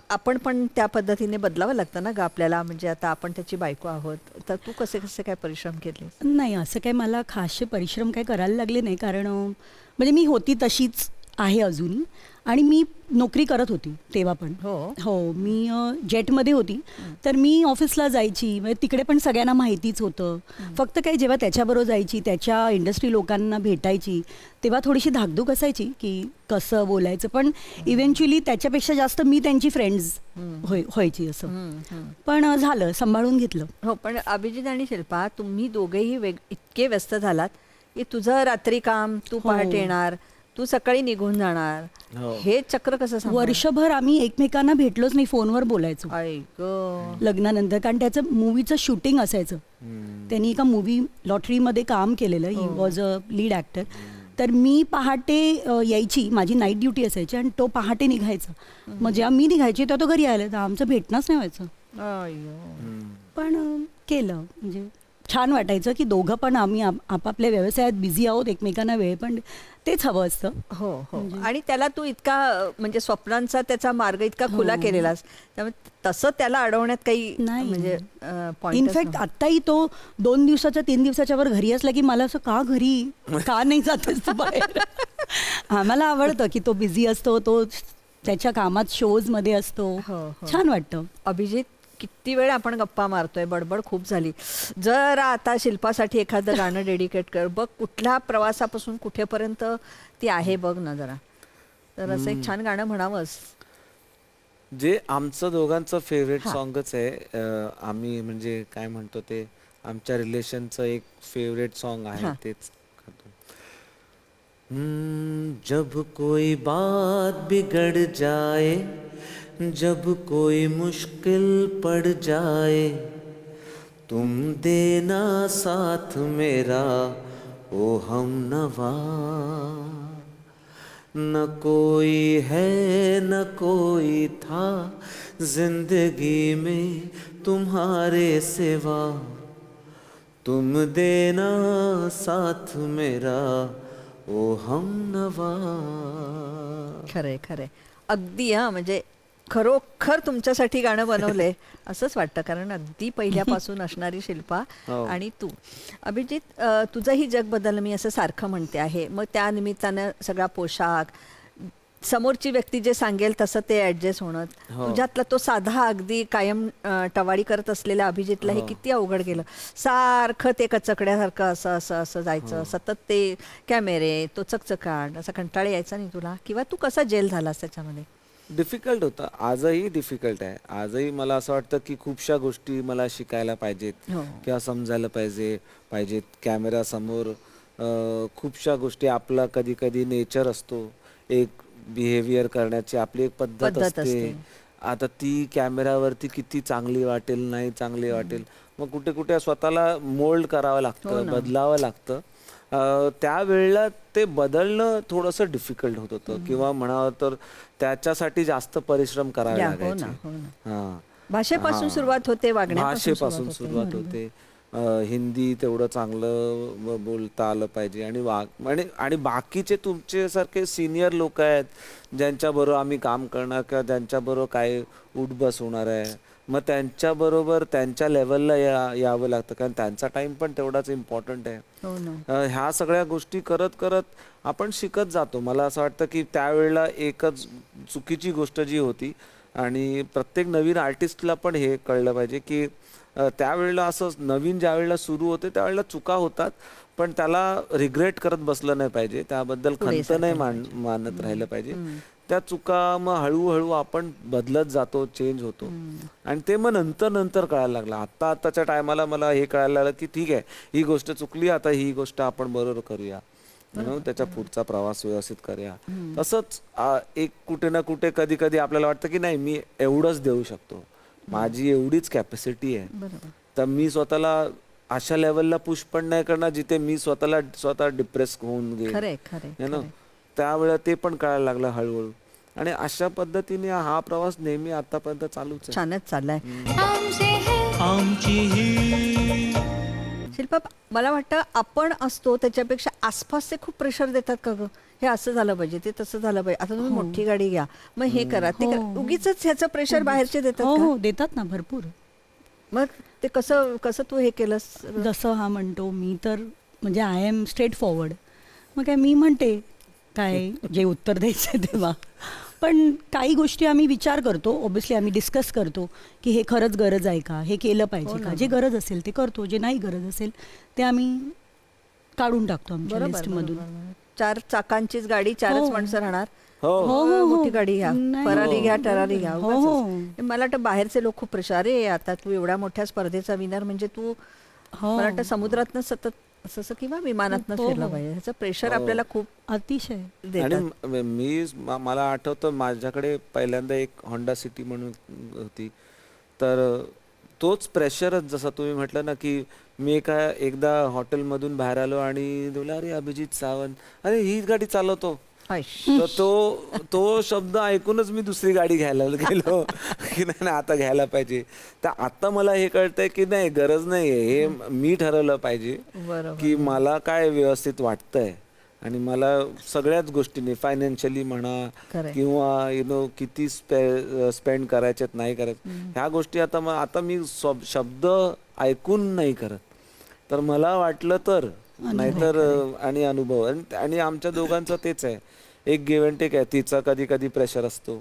आपण पण त्या पद्धतीने बदलावं लागतं ना ग आपल्याला. म्हणजे आता आपण त्याची बायको आहोत, तर तू कसे कसे काय परिश्रम केले? नाही, असं काही मला खासशे परिश्रम काही करायला लागले नाही, कारण म्हणजे मी होती तशीच आहे अजूनही. आणि मी नोकरी करत होती तेव्हा पण. हो, मी जेटमध्ये होती, तर मी ऑफिसला जायची. म्हणजे तिकडे पण सगळ्यांना माहितीच होतं. फक्त काही जेव्हा त्याच्याबरोबर जायची, त्याच्या इंडस्ट्री लोकांना भेटायची, तेव्हा थोडीशी धाकधूक असायची की कसं बोलायचं. पण इव्हेंच्युअली त्याच्यापेक्षा जास्त मी त्यांची फ्रेंड्स व्हायची असं. पण झालं, सांभाळून घेतलं. हो, पण अभिजित आणि शिल्पा तुम्ही दोघेही इतके व्यस्त झालात की तुझं रात्री काम, तू पहाटे येणार, तू सकाळी निघून जाणार. हे चक्र कसं सांभाळलं? वर्षभर आम्ही एकमेकांना भेटलोच नाही, फोनवर बोलायचो आई गं. लग्नानंतर. कारण त्याचं मूवीचं शूटिंग असायचं. त्यांनी एका मूवी लॉटरीमध्ये काम केलेलं. He was a lead actor. तर मी पहाटे यायची, माझी नाईट ड्युटी असायची, आणि तो पहाटे निघायचा. मग जेव्हा मी निघायची तेव्हा तो घरी यायला, तर आमचं भेटणंच नाही व्हायचं. पण केलं, म्हणजे छान वाटायचं की दोघं पण आम्ही आपापल्या व्यवसायात बिझी आहोत, एकमेकांना वेळ पण तेच हवं असतं. हो हो. आणि त्याला तू इतका म्हणजे स्वप्नांचा त्याचा मार्ग इतका खुला केलेलास, त्यामुळे तसं त्याला अडवण्यात काही नाही. म्हणजे इनफॅक्ट आत्ताही तो 2 दिवसाच्या 3 दिवसाच्या वर घरी असला की मला असं का घरी का नाही जातेस तू बाहेर. आम्हाला आवडतं की तो बिझी असतो, तो त्याच्या कामात शोजमध्ये असतो. छान वाटतं. अभिजित, किती वेळ आपण गप्पा मारतोय, बडबड खूप झाली. जरा आता शिल्पासाठी एखादं गाणं डेडिकेट कर बघ. कुठल्या प्रवासापासून कुठेपर्यंत ती आहे बघ ना जरा. तर असं एक छान गाणं म्हणावंस. जे आमचं दोघांचं फेवरेट सॉन्गच आहे. आम्ही म्हणजे काय म्हणतो ते आमच्या रिलेशनचं एक फेवरेट सॉन्ग आहे, तेच करतो. जब कोई बात बिगड़ जाए, जब कोई मुश्किल पड़ जाए, तुम देना साथ मेरा ओ हमनवा. न कोई है न कोई था जिंदगी में तुम्हारे सिवा, तुम देना साथ मेरा ओ हमनवा. खरंय खरंय, अगदी. म्हणजे खरोखर तुमच्यासाठी गाणं बनवलंय असंच वाटतं, कारण अगदी पहिल्यापासून असणारी शिल्पा आणि तू. अभिजित, तुझंही जग बदललं मी असं सारखं म्हणते आहे. मग त्या निमित्तानं सगळा पोशाख, समोरची व्यक्ती जे सांगेल तसं ते ऍडजस्ट होणं, तुझ्यातला तो साधा अगदी कायम टवाळी करत असलेल्या अभिजितला हे किती अवघड गेलं. सारखं ते कचकड्यासारखं असं असं असं जायचं, सतत ते कॅमेरे, तो चकचकाट, असा कंटाळा यायचा नाही तुला? किंवा तू कसा जेल झालास त्याच्यामध्ये? डिफिकल्ट होतं, आजही डिफिकल्ट आहे. आजही मला असं वाटतं की खूपशा गोष्टी मला शिकायला पाहिजेत किंवा समजायला पाहिजेत. कॅमेरासमोर खूपशा गोष्टी, आपला कधी कधी नेचर असतो, एक बिहेवियर करण्याची आपली एक पद्धत असते. आता ती कॅमेरावरती किती चांगली वाटेल, नाही चांगली वाटेल, मग कुठे कुठे स्वतःला मोल्ड करावं लागतं, बदलावं लागतं. त्यावेळेला ते बदलणं थोडंसं डिफिकल्ट होत होतं, किंवा म्हणावं तर त्याच्यासाठी जास्त परिश्रम करावे लागायचे. भाषेपासून सुरुवात होते, भाषेपासून सुरुवात होते. हिंदी तेवढं चांगलं बोलता आलं पाहिजे. आणि बाकीचे तुमच्यासारखे सिनियर लोक आहेत ज्यांच्याबरोबर आम्ही काम करणार किंवा ज्यांच्याबरोबर काय उठबस होणार आहे, मग त्यांच्याबरोबर त्यांच्या लेवलला यावं लागतं, कारण त्यांचा टाइम पण तेवढाच इम्पॉर्टंट आहे. ह्या सगळ्या गोष्टी करत करत आपण शिकत जातो. मला असं वाटतं की त्यावेळेला एकच चुकीची गोष्ट जी होती, आणि प्रत्येक नवीन आर्टिस्टला पण हे कळलं पाहिजे की त्यावेळेला असं नवीन ज्या वेळेला सुरू होते त्यावेळेला चुका होतात, पण त्याला रिग्रेट करत बसलं नाही पाहिजे, त्याबद्दल खंत नाही मानत राहिलं पाहिजे. त्या चुका मग हळूहळू आपण बदलत जातो, चेंज होतो. आणि ते मग नंतर कळायला लागलं. आताच्या टायमाला मला हे कळायला लागलं की ठीक आहे, ही गोष्ट चुकली, आता ही गोष्ट आपण बरोबर करूया, त्याच्या पुढचा प्रवास व्यवस्थित करूया. तसंच एक कुठे ना कुठे कधी कधी आपल्याला वाटतं की नाही, मी एवढंच देऊ शकतो, माझी एवढीच कॅपॅसिटी आहे, तर मी स्वतःला अशा लेवलला पुश पण नाही करणार जिथे मी स्वतः डिप्रेस होऊन गेलो. त्यावेळेला ते पण कळायला लागलं हळूहळू. आणि अशा पद्धतीने हा प्रवास नेहमी आतापर्यंत चालूच आहे. छानच चाललाय. हमसे है आमची ही. शिल्पा, मला वाटतं आपण असतो त्याच्यापेक्षा आसपासचे खूप प्रेशर देतात का ग? हे असं झालं पाहिजे, ते तसं झालं पाहिजे, आता तुम्ही मोठी गाडी घ्या, मग हे करा, ते करा. उगीच ह्याचं प्रेशर बाहेरचे देतात हो का? हो देतात ना भरपूर. मग ते कसं कसं तू हे केलंस? जसं हा म्हणतो, मी तर म्हणजे आय एम स्ट्रेट फॉरवर्ड. मग काय मी म्हणते काय जे उत्तर द्यायचं तेव्हा. पण काही गोष्टी आम्ही विचार करतो, ऑब्व्हियसली आम्ही डिस्कस करतो की हे खरंच गरज आहे का, हे केलं पाहिजे का. जे गरज असेल ते करतो, जे नाही गरज असेल ते आम्ही काढून टाकतो आमच्या बरोबर, लिस्टमधून. बरोबर. 4 चाकांचीच गाडी, 4च माणसं राहणार. हो हो, हो, हो. मोठी गाडी घ्या, नाही. फरारी घ्या, टरारी घ्या. हो, उगाचच. मला वाटतं बाहेरचे लोक खूप प्रेशर, अरे आता तू एवढ्या मोठ्या स्पर्धेचा विनर म्हणजे तू हो. मला वाटतं समुद्रातनं सतत असं किंवा विमानातनं हो, हो. फिरलं पाहिजे. ह्याचं प्रेशर आपल्याला खूप अतिशय देतात. आणि मला आठवतं माझ्याकडे पहिल्यांदा एक होंडा सिटी म्हणून होती, तर तोच प्रेशरच जसं तुम्ही म्हटलं ना की मी एकदा हॉटेलमधून बाहेर आलो आणि बोलला, अरे अभिजित सावंत, अरे ही गाडी चालवतो. तर तो शब्द ऐकूनच मी दुसरी गाडी घ्यायला गेलो की नाही आता घ्यायला पाहिजे. तर आता मला हे कळतंय की नाही, गरज नाही, हे मी ठरवलं पाहिजे की मला काय व्यवस्थित वाटतंय आणि मला सगळ्याच गोष्टींनी फायनान्शियली म्हणा किंवा किती स्पेंड करायच्यात नाही करायचं, ह्या गोष्टी आता मी शब्द ऐकून नाही करत. तर मला वाटलं तर नाहीतर आणि अनुभव आणि आमच्या दोघांचं तेच आहे, एक गिव्ह अँड टेक आहे. तिचा कधी कधी प्रेशर असतो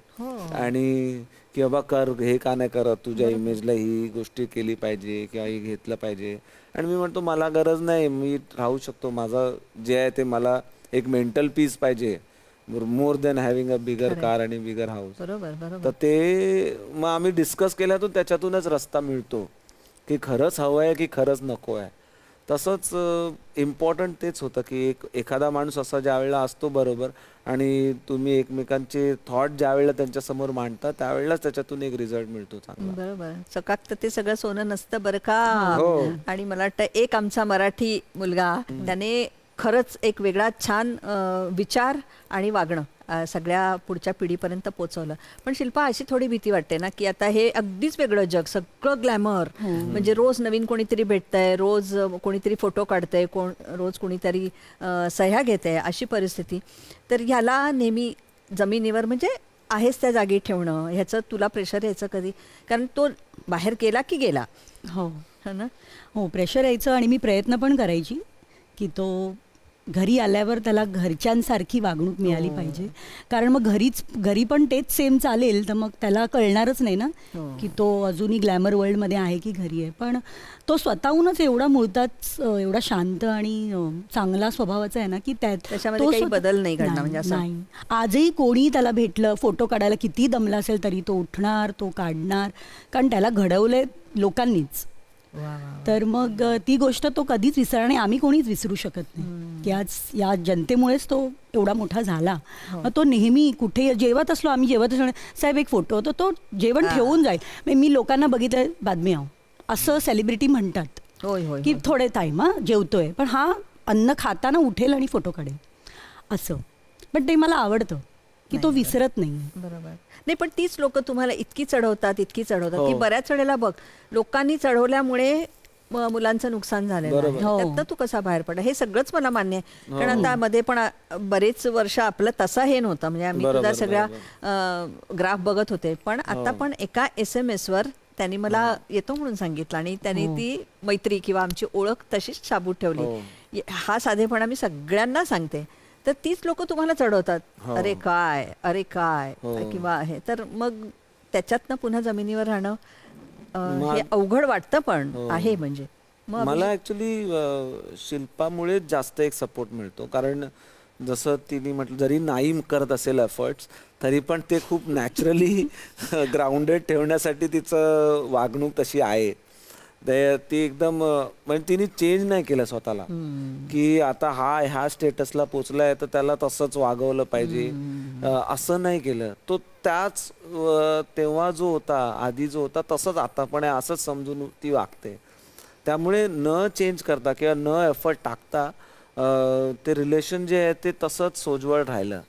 आणि की बाबा कर, हे का नाही करत, तुझ्या इमेजला ही गोष्टी केली पाहिजे किंवा ही घेतलं पाहिजे. आणि मी म्हणतो मला गरज नाही, मी राहू शकतो, माझं जे आहे ते मला एक मेंटल पीस पाहिजे, more than having a bigger car आणि बिगर हाऊस. तर ते मग आम्ही डिस्कस केल्यातून त्याच्यातूनच रस्ता मिळतो की खरंच हवं आहे की खरंच नको आहे. तसंच इम्पॉर्टंट तेच होतं की एखादा माणूस असा ज्या वेळेला असतो बरोबर आणि तुम्ही एकमेकांचे थॉट ज्या वेळेला त्यांच्यासमोर मांडता त्यावेळेलाच त्याच्यातून एक रिझल्ट मिळतो चांगला. बरोबर. चकाक तर ते सगळं सोनं नसतं बरं का. आणि मला वाटतं एक आमचा मराठी मुलगा, त्याने खरंच एक वेगळा छान विचार आणि वागणं सगळ्या पुढच्या पिढीपर्यंत पोहोचवलं. पण शिल्पा, अशी थोडी भीती वाटते ना की आता हे अगदीच वेगळं जग, सगळं ग्लॅमर, म्हणजे रोज नवीन कोणीतरी भेटतंय, रोज कोणीतरी फोटो काढतंय, रोज कोणीतरी सह्या घेतंय, अशी परिस्थिती. तर ह्याला नेहमी जमिनीवर म्हणजे आहेच त्या जागी ठेवणं, ह्याचं तुला प्रेशर यायचं कधी? कारण तो बाहेर गेला की गेला. हो ना. हो, प्रेशर यायचं आणि मी प्रयत्न पण करायची की तो घरी आल्यावर त्याला घरच्यांसारखी वागणूक मिळाली पाहिजे. कारण मग घरी पण तेच सेम चालेल तर मग त्याला कळणारच नाही ना की तो अजूनही ग्लॅमर वर्ल्डमध्ये आहे की घरी आहे. पण तो स्वतःहूनच एवढा मुळताच एवढा शांत आणि चांगला स्वभावाचा आहे ना की त्याच्यामध्ये काही बदल नाही घडणार. म्हणजे असं नाही, आजही कोणी त्याला भेटलं फोटो काढायला किती दमला असेल तरी तो उठणार, तो काढणार, कारण त्याला घडवलंय लोकांनीच. तर मग ती गोष्ट तो कधीच विसरणार नाही, आम्ही कोणीच विसरू शकत नाही की आज या जनतेमुळेच तो एवढा मोठा झाला. मग तो नेहमी कुठे जेवत असलो, आम्ही जेवत असलो, साहेब एक फोटो, तर तो जेवण ठेवून जाईल. मी लोकांना बघितलं बातमी आहो असं सेलिब्रिटी म्हणतात की थोडे टाईम जेवतोय, पण हा अन्न खाताना उठेल आणि फोटो काढेल असं. पण ते मला आवडतं की तो विसरत नाही. बरोबर. नाही, पण तीच लोक तुम्हाला इतकी चढवतात की बऱ्याच वेळेला बघ, लोकांनी चढवल्यामुळे मुलांचं नुकसान झालेलं आहे. त्यातनं तू कसा बाहेर पडला, हे सगळंच मला मान्य आहे. कारण आता मध्ये पण बरेच वर्ष आपलं तसा हे नव्हतं, म्हणजे आम्ही तुझा सगळ्या ग्राफ बघत होते. पण आता पण एका SMS वर त्यांनी मला येतो म्हणून सांगितलं आणि त्यांनी ती मैत्री किंवा आमची ओळख तशीच साबूत ठेवली. हा साधेपणा मी सगळ्यांना सांगते. तर तीच लोक तुम्हाला चढवतात, अरे काय किंवा हे. तर मग त्याच्यातनं पुन्हा जमिनीवर राहणं हे अवघड वाटतं पण आहे. म्हणजे मला ऍक्च्युली शिल्पामुळे जास्त एक सपोर्ट मिळतो. कारण जसं तिने म्हटलं, जरी नाही करत असेल एफर्ट्स तरी पण ते खूप नॅचरली ग्राउंडेड ठेवण्यासाठी तिचं वागणूक तशी आहे. ती एकदम म्हणजे तिने चेंज नाही केलं स्वतःला की आता ह्या स्टेटसला पोचलाय तर त्याला तसंच वागवलं पाहिजे, असं नाही केलं. तो त्याच तेव्हा जो होता, आधी जो होता तसंच आता पण आहे असंच समजून ती वागते. त्यामुळे न चेंज करता किंवा न एफर्ट टाकता ते रिलेशन जे आहे ते तसंच सोज्वळ राहिलं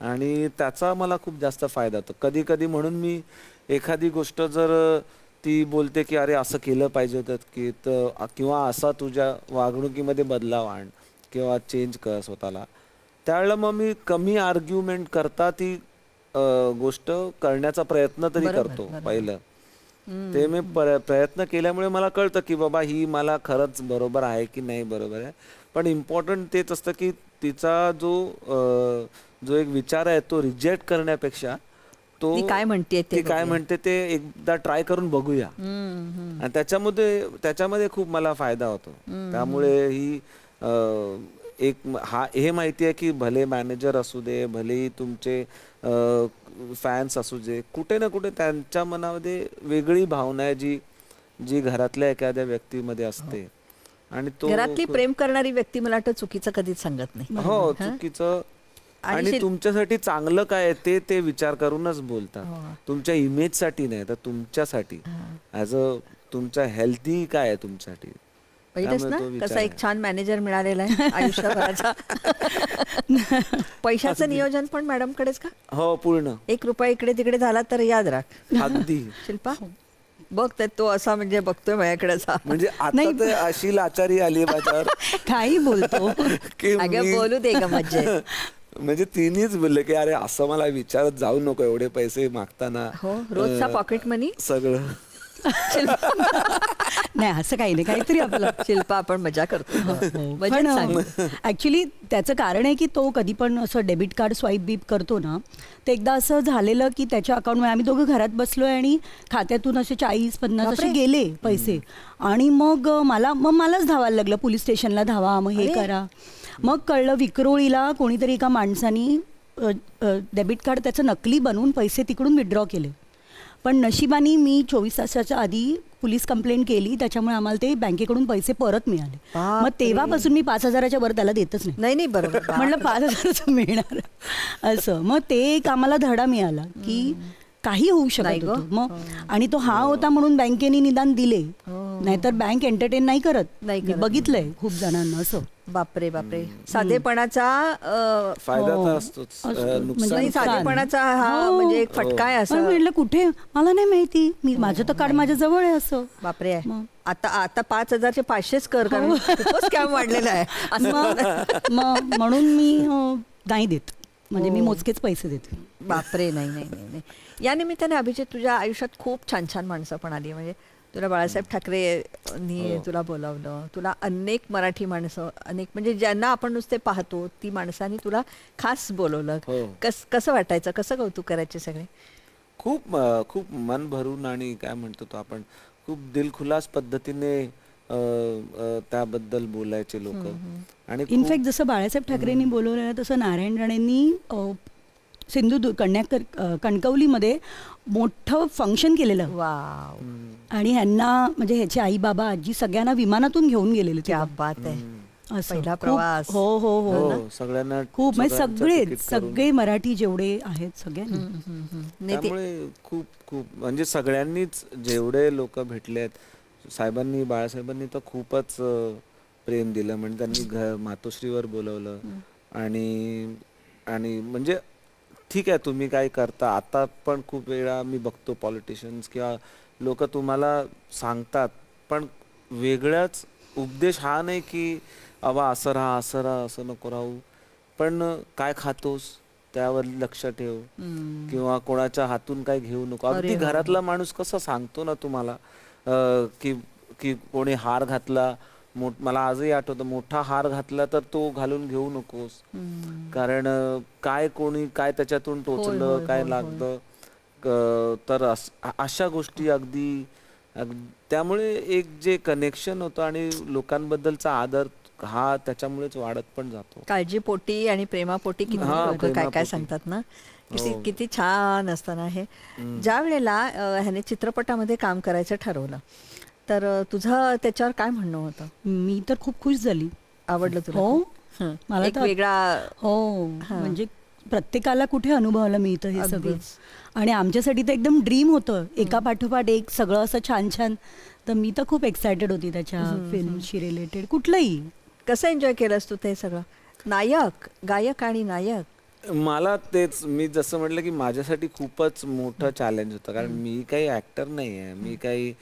आणि त्याचा मला खूप जास्त फायदा होतो. कधी कधी म्हणून मी एखादी गोष्ट जर ती बोलते की अरे असं केलं पाहिजे होतं की किंवा असा तुझ्या वागणुकीमध्ये बदलाव आण किंवा चेंज कर स्वतःला, त्यावेळेला मग मी कमी आर्ग्युमेंट करता ती गोष्ट करण्याचा प्रयत्न तरी करतो पहिलं. ते मी प्रयत्न केल्यामुळे मला कळतं की बाबा ही मला खरंच बरोबर आहे की नाही बरोबर आहे. पण इम्पॉर्टंट तेच असतं की तिचा जो एक विचार आहे तो रिजेक्ट करण्यापेक्षा ती काय म्हणते ती काय म्हणते ते एकदा ट्राय करून बघूया. आणि त्याच्यामध्ये खूप मला फायदा होतो. त्यामुळे ही हे माहिती आहे की भले मॅनेजर असू दे, भलेही तुमचे फॅन्स असू दे, कुठे ना कुठे त्यांच्या मनामध्ये वेगळी भावना आहे जी घरातल्या एखाद्या व्यक्तीमध्ये असते. आणि तो घरातली प्रेम करणारी व्यक्ती मला वाटतं चुकीचं कधीच सांगत नाही. हो, चुकीचं आणि तुमच्यासाठी चांगलं काय आहे ते विचार करूनच बोलतात. तुमच्या इमेज साठी नाही तर तुमच्यासाठी, ऍज अ तुमच्या हेल्थी काय आहे तुमच्यासाठी. पहिलेच ना कसा एक छान मॅनेजर मिळालेला आहे आयुष्यभराचा. पैशाचं नियोजन पण मॅडम कडेच का? हो, पूर्ण. 1 रुपया इकडे तिकडे झाला तर याद राख. अगदी. शिल्पा बघ तो असा म्हणजे बघतोय माझ्याकडेचा. म्हणजे आता तर अशी लाचारी आली माझ्यावर काही बोलतो की अगं बोलू दे का मज्जा. म्हणजे तिनेच बोलले की अरे असं मला विचारत जाऊ नको एवढे पैसे मागताना. हो, रोजचा पॉकेट मनी सगळं. नाही असं काही नाही, काहीतरी आपलं. शिल्पा आपण मजा करतो. पण ऍक्च्युली त्याचं कारण आहे की तो कधी पण असं डेबिट कार्ड स्वाईप बीप करतो ना, ते एकदा असं झालेलं की त्याच्या अकाउंटमध्ये आम्ही दोघं घरात बसलोय आणि खात्यातून असे 40-50 असे गेले पैसे. आणि मग मलाच धावायला लागलं, पोलीस स्टेशनला धावा, मग हे करा. मग कळलं विक्रोळीला कोणीतरी एका माणसानी डेबिट कार्ड त्याचं नकली बनवून पैसे तिकडून विड्रॉ केले. पण नशिबाने मी 24 तासाच्या आधी पोलीस कंप्लेंट केली, त्याच्यामुळे आम्हाला ते बँकेकडून पैसे परत मिळाले. मग तेव्हापासून मी 5,000च्या वर त्याला देतच नाही. बरोबर. म्हणलं 5,000 मिळणार असं. मग ते एक आम्हाला धडा मिळाला की काही होऊ शकत होतं. मग आणि तो हा होता म्हणून बँकेने निदान दिले, नाहीतर बँक एंटरटेन नाही करत. बघितलंय खूप जणांना असं. बापरे साधेपणाचा फायदा तर असतोच, नुकसान साधेपणाचा हा म्हणजे एक फटका आहे असं. म्हटलं कुठे मला नाही माहिती, माझं तर कार्ड माझ्या जवळ आहे असं. बापरे. आता 5,000चे 500च कर, कारण खूपच स्कॅम वाढलेला आहे. म्हणून मी नाही देत, म्हणजे मी मोजकेच पैसे देते. बापरे. नाही. या निमित्ताने अभिजित तुझ्या आयुष्यात खूप छान छान माणसं पण आली. म्हणजे तुला बाळासाहेब ठाकरेंनी तुला बोलावलं, तुला अनेक मराठी माणसं, अनेक म्हणजे ज्यांना आपण नुसते पाहतो ती माणसांनी तुला खास बोलवलं. कसं वाटायचं, कसं कौतुक करायचे सगळे? खूप मन भरून आणि काय म्हणतो तो आपण खूप दिलखुलास पद्धतीने त्याबद्दल बोलायचे लोक. आणि इनफॅक्ट जसं बाळासाहेब ठाकरेंनी बोलवलं तसं नारायण राणेंनी कणकवलीमध्ये मोठं फंक्शन केलेलं. वाव. आणि ह्यांना म्हणजे ह्याचे आई बाबा आजी सगळ्यांना विमानातून घेऊन गेलेले. क्या बात आहे. पहिला प्रवास. हो, सगळ्यांना खूप म्हणजे सगळे मराठी जेवढे आहेत सगळ्यांनी. त्यामुळे खूप म्हणजे सगळ्यांनीच जेवढे लोक भेटले आहेत साहेबांनी, बाळासाहेबांनी तर खूपच प्रेम दिलं. म्हणजे त्यांनी मातोश्रीवर बोलवलं. आणि म्हणजे ठीक आहे तुम्ही काय करता, आता पण खूप वेळा मी बघतो पॉलिटिशियन्स किंवा लोक तुम्हाला सांगतात पण वेगळाच उपदेश. हा नाही की अबा असं राहा असं नको राहू, पण काय खातोस त्यावर लक्ष ठेव, किंवा कोणाच्या हातून काय घेऊ नको. अगदी घरातला माणूस कसं सांगतो ना तुम्हाला की कोणी हार घातला, मला आजही आठवतं, मोठा हार घातला तर तो घालून घेऊ नकोस, कारण कोणी काय त्याच्यातून टोचलं, काय लागतं. तर अशा गोष्टी अगदी त्यामुळे एक जे कनेक्शन होतं आणि लोकांबद्दलचा आदर हा त्याच्यामुळेच वाढत पण जातो. काळजीपोटी आणि प्रेमापोटी किती लोक काय सांगतात ना, किती छान असताना हे. ज्या वेळेला ह्याने चित्रपटामध्ये काम करायचं ठरवलं तर तुझं त्याच्यावर काय म्हणणं होतं? मी तर खूप खुश झाली. आवडलं तुला? हो, मला एक वेगळा. हो, म्हणजे प्रत्येकाला कुठे अनुभवायला मिळतं हे सगळं. आणि आमच्यासाठी तर एकदम ड्रीम होतं, एका पाठोपाठ एक सगळं असं छान छान. तर मी तर खूप एक्सायटेड होती त्याच्या फिल्मशी रिलेटेड. कुठलंही कसं एन्जॉय केलंस तू ते सगळं? नायक, गायक आणि नायक मला तेच, मी जसं म्हटलं की माझ्यासाठी खूपच मोठं चॅलेंज होतं, कारण मी काही ऍक्टर नाही आहे. मी काही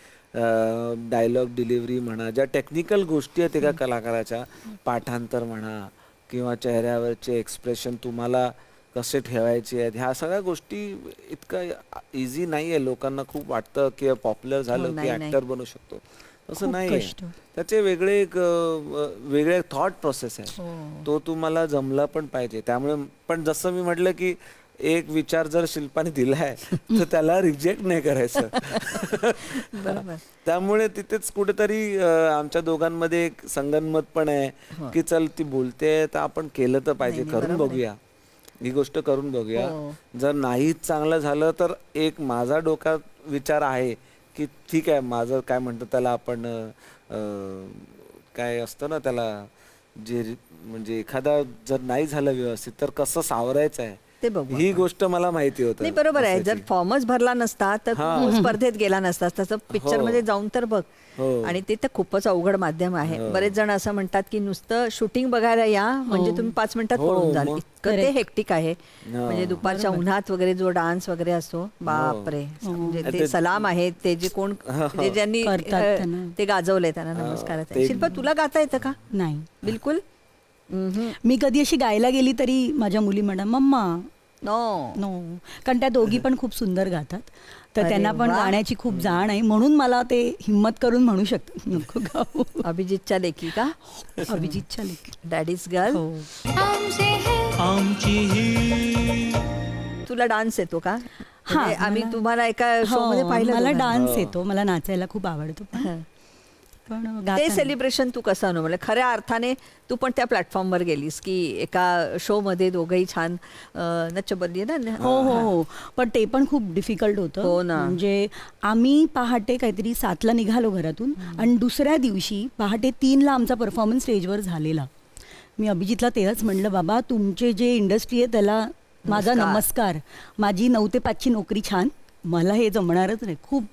डायलॉग डिलिव्हरी म्हणा, ज्या टेक्निकल गोष्टी आहेत एका कलाकाराच्या, पाठांतर म्हणा किंवा चेहऱ्यावरचे एक्सप्रेशन तुम्हाला कसे ठेवायचे आहेत, ह्या सगळ्या गोष्टी इतकं इझी नाही आहे. लोकांना खूप वाटतं की पॉप्युलर झालं की नाही, नाही. ऍक्टर बनू शकतो, तसं खूप नाही कष्ट. आहे. त्याचे वेगळे एक वेगळे थॉट प्रोसेस आहे, हो. तो तुम्हाला जमला पण पाहिजे. त्यामुळे पण जसं मी म्हटलं की एक विचार जर शिल्पाने दिलाय तर त्याला रिजेक्ट नाही करायचं. बरोबर. त्यामुळे तिथेच कुठेतरी आमच्या दोघांमध्ये एक संगनमत पण आहे की चल ती बोलते तर आपण केलं तर पाहिजे, नाही, करून बरोबर आहे. बघूया, ही गोष्ट करून बघूया. हो. जर नाहीच चांगलं झालं तर एक माझा डोक्यात विचार आहे की ठीक आहे, माझं काय म्हणतो त्याला आपण काय असतं ना त्याला, जे म्हणजे एखादा जर नाही झालं व्यवस्थित तर कसं सावरायचं आहे, ते बघू ही आपण. गोष्ट मला माहिती होतं. नाही बरोबर आहे. जर असायची. फॉर्मच भरला नसता तर तू स्पर्धेत गेला नसतास. तसं पिक्चर मध्ये जाऊन तर बघ. हो. आणि ते तर खूपच अवघड माध्यम आहे. हो. बरेच जण असं म्हणतात की नुसतं शूटिंग बघायला या म्हणजे तुम्ही 5 मिनिटात हो, पळून जाल, मग. इतकं ते हेक्टिक आहे. हो. म्हणजे दुपारच्या उन्हात वगैरे जो डान्स वगैरे असतो, बापरे, म्हणजे ते ते- सलाम आहे. ते जे कोण जे ज्यांनी करतात त्यांना. ते गाजवलंय त्यांना नमस्कार आहे. ते- शिल्पा, तुला गाता येतं का? नाही, बिलकुल मी कधी अशी गायला गेली तरी माझ्या मुली म्हणा मम्मा नो. नो, कारण त्या दोघी पण खूप सुंदर गातात, तर अरे त्यांना पण वा. गाण्याची खूप जाण आहे, म्हणून मला ते हिम्मत करून म्हणू शकतात नको गाऊ. अभिजितच्या लेखी का? अभिजितच्या लेखी. Daddy's girl. हो. आमचे हे आमची ही तुला डान्स येतो का? हा, म्हणजे आम्ही मला- तुम्हाला एका शो मध्ये हो, पाहिलं मला दोघांना. डान्स येतो, मला नाचायला खूप आवडतो, पण ते गाताना- सेलिब्रेशन तू कसं अनुभवलं? खऱ्या अर्थाने तू पण त्या प्लॅटफॉर्मवर गेलीस की एका शो मध्ये दोघंही छान नच्चबल्ली ना. हो हो हो, पण ते पण खूप डिफिकल्ट होतं. हो ना. म्हणजे आम्ही पहाटे काहीतरी 7ला निघालो घरातून आणि दुसऱ्या दिवशी पहाटे 3ला आमचा परफॉर्मन्स स्टेजवर झालेला. मी अभिजितला तेव्हाच म्हणलं, बाबा तुमचे जे इंडस्ट्री आहे त्याला माझा नमस्कार. माझी 9 ते 5ची नोकरी छान, मला हे जमणारच नाही. खूप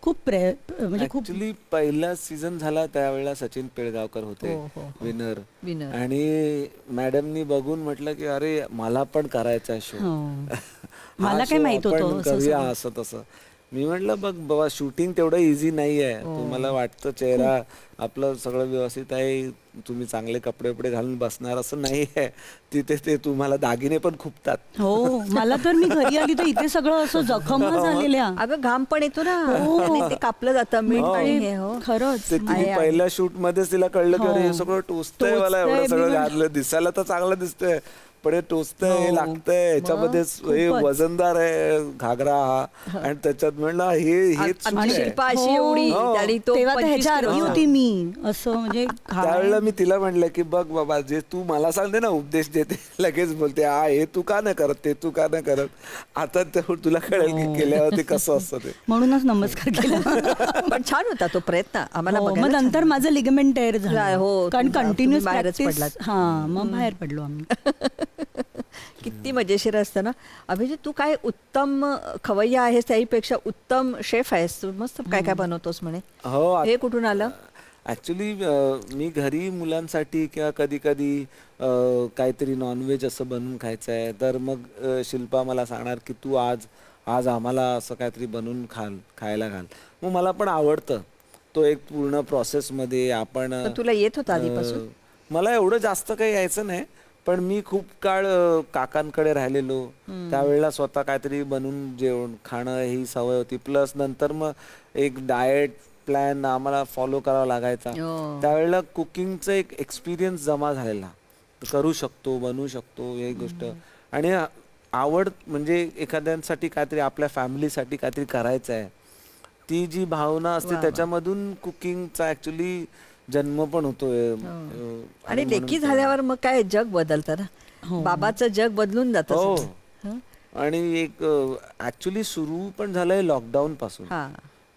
खूप म्हणजे खूप ऍक्च्युली पहिला सीझन झाला त्यावेळेला सचिन पिळगावकर होते हो, हो, हो. Winner, Winner. आणि मॅडमनी बघून म्हटलं की अरे मला पण करायचा शो. हो. मला काय माहित होतं असं करूया सगळं. असं तसं. मी म्हटलं बघ बाबा, शूटिंग तेवढं इझी नाही आहे. हो. तुम्हाला वाटतं चेहरा आपलं सगळं व्यवस्थित आहे, तुम्ही चांगले कपडे वपडे घालून बसणार, असं नाही आहे. तिथे ते तुम्हाला दागिने पण खुपतात. हो, मला तर मी घरी आली तर इथे सगळं असं जखमा झालेल्या. अगं घाम पण येतो ना, आणि ते कापलं जातं मीठ आणि हे. हो खरंच. ते तिने आहे. पहिल्या शूट मध्येच तिला कळलं की हो. अरे हे सगळं टोचतंय, मला टोचतंय, एवढं सगळं मी घातलं, दिसायला तर चांगलं दिसतंय पण हे टोचतंय, हे हो. लागतंय, ह्याच्यामध्ये हे खूपच. वजनदार आहे घागरा हा, आणि त्याच्यात म्हणलं हेच आणि चुकीचं आहे. शिल्पा अशी हो. एवढी हो. आणि तो तेव्हा तर 25 ह्याच्या आधी किलो. होती मी असं म्हणजे त्यावेळेला मी तिला म्हणलं की बघ बाबा, जे तू मला सांगते ना, उपदेश देते, लगेच बोलते हा हे तू का नाही करत, ते तू का नाही करत. आता तुला कळेल की केल्यावर ते कसं असतं ते. म्हणूनच नमस्कार केला. पण छान होता तो प्रयत्न आम्हाला हो, बघायला मग छान नंतर माझं लिगमेंट टेअर झालं. हो, कारण तुम्ही कंटिन्युअस बाहेरच प्रॅक्टिस. पडलात. हा, मग बाहेर पडलो आम्ही. किती मजेशीर असतं ना. अभिजित, तू काय उत्तम खवय्या आहेस, त्याहीपेक्षा उत्तम शेफ आहेस. तू मस्त काय काय बनवतोस म्हणे. हो, हे कुठून आलं? ऍक्च्युली मी घरी मुलांसाठी किंवा कधी कधी काहीतरी नॉनव्हेज असं बनवून खायचं आहे तर मग शिल्पा मला सांगणार की तू आज आम्हाला असं काहीतरी बनवून खायला घाल. मग मला पण आवडतं तो एक पूर्ण प्रोसेसमध्ये आपण. तर तुला येत होतं आधीपासून? मला एवढं जास्त काही यायचं नाही, पण मी खूप काळ काकांकडे राहिलेलो, त्यावेळेला स्वतः काहीतरी बनवून जेवण खाणं ही सवय होती. प्लस नंतर मग एक डाएट प्लॅन आम्हाला फॉलो करावा लागायचा. हो. त्यावेळेला कुकिंगचा एक एक्सपिरियन्स जमा झालेला, करू शकतो, बनवू शकतो ही गोष्ट. आणि आवड म्हणजे एखाद्यांसाठी काहीतरी, आपल्या फॅमिलीसाठी काहीतरी करायचं आहे, ती जी भावना असते त्याच्यामधून कुकिंगचा ऍक्च्युली जन्म पण होतोय. आणि लेकी झाल्यावर मग काय जग बदलतं ना. बाबाचं जग बदलून जातं हो. सगळं. आणि एक ऍक्च्युली सुरू पण झालंय लॉकडाऊन पासून. हा.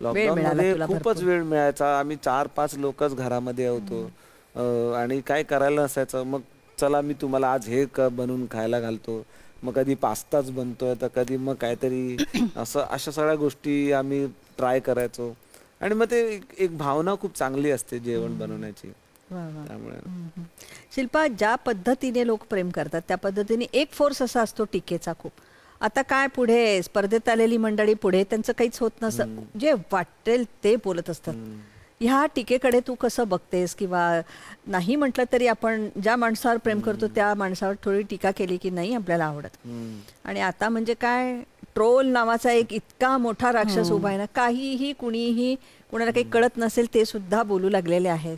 वेळ लॉकडाऊन मिळाला मध्ये तुला खूपच भरपूर. वेळ मिळायचा. आम्ही 4-5 लोकच घरामध्ये होतो आणि काय करायला नसायचं. मग चला मी तुम्हाला आज हे बनवून खायला घालतो. मग कधी पास्ताच बनतोय तर कधी मग काहीतरी अशा सगळ्या गोष्टी आम्ही ट्राय करायचो. आणि मग ते एक भावना खूप चांगली असते जेवण बनवण्याची. त्यामुळे शिल्पा, ज्या पद्धतीने लोक प्रेम करतात त्या पद्धतीने एक फोर्स असा असतो टीकेचा खूप. आता काय पुढे स्पर्धेत आलेली मंडळी पुढे त्यांचं काहीच होत नसतं, जे वाटेल ते बोलत असतात. ह्या टीकेकडे तू कसं बघतेस? किंवा नाही म्हटलं तरी आपण ज्या माणसावर प्रेम करतो त्या माणसावर थोडी टीका केली की नाही आपल्याला आवडत. आणि आता म्हणजे काय, ट्रोल नावाचा एक इतका मोठा राक्षस उभा आहे ना, काहीही कुणीही कुणाला काही कळत नसेल ते सुद्धा बोलू लागलेले आहेत.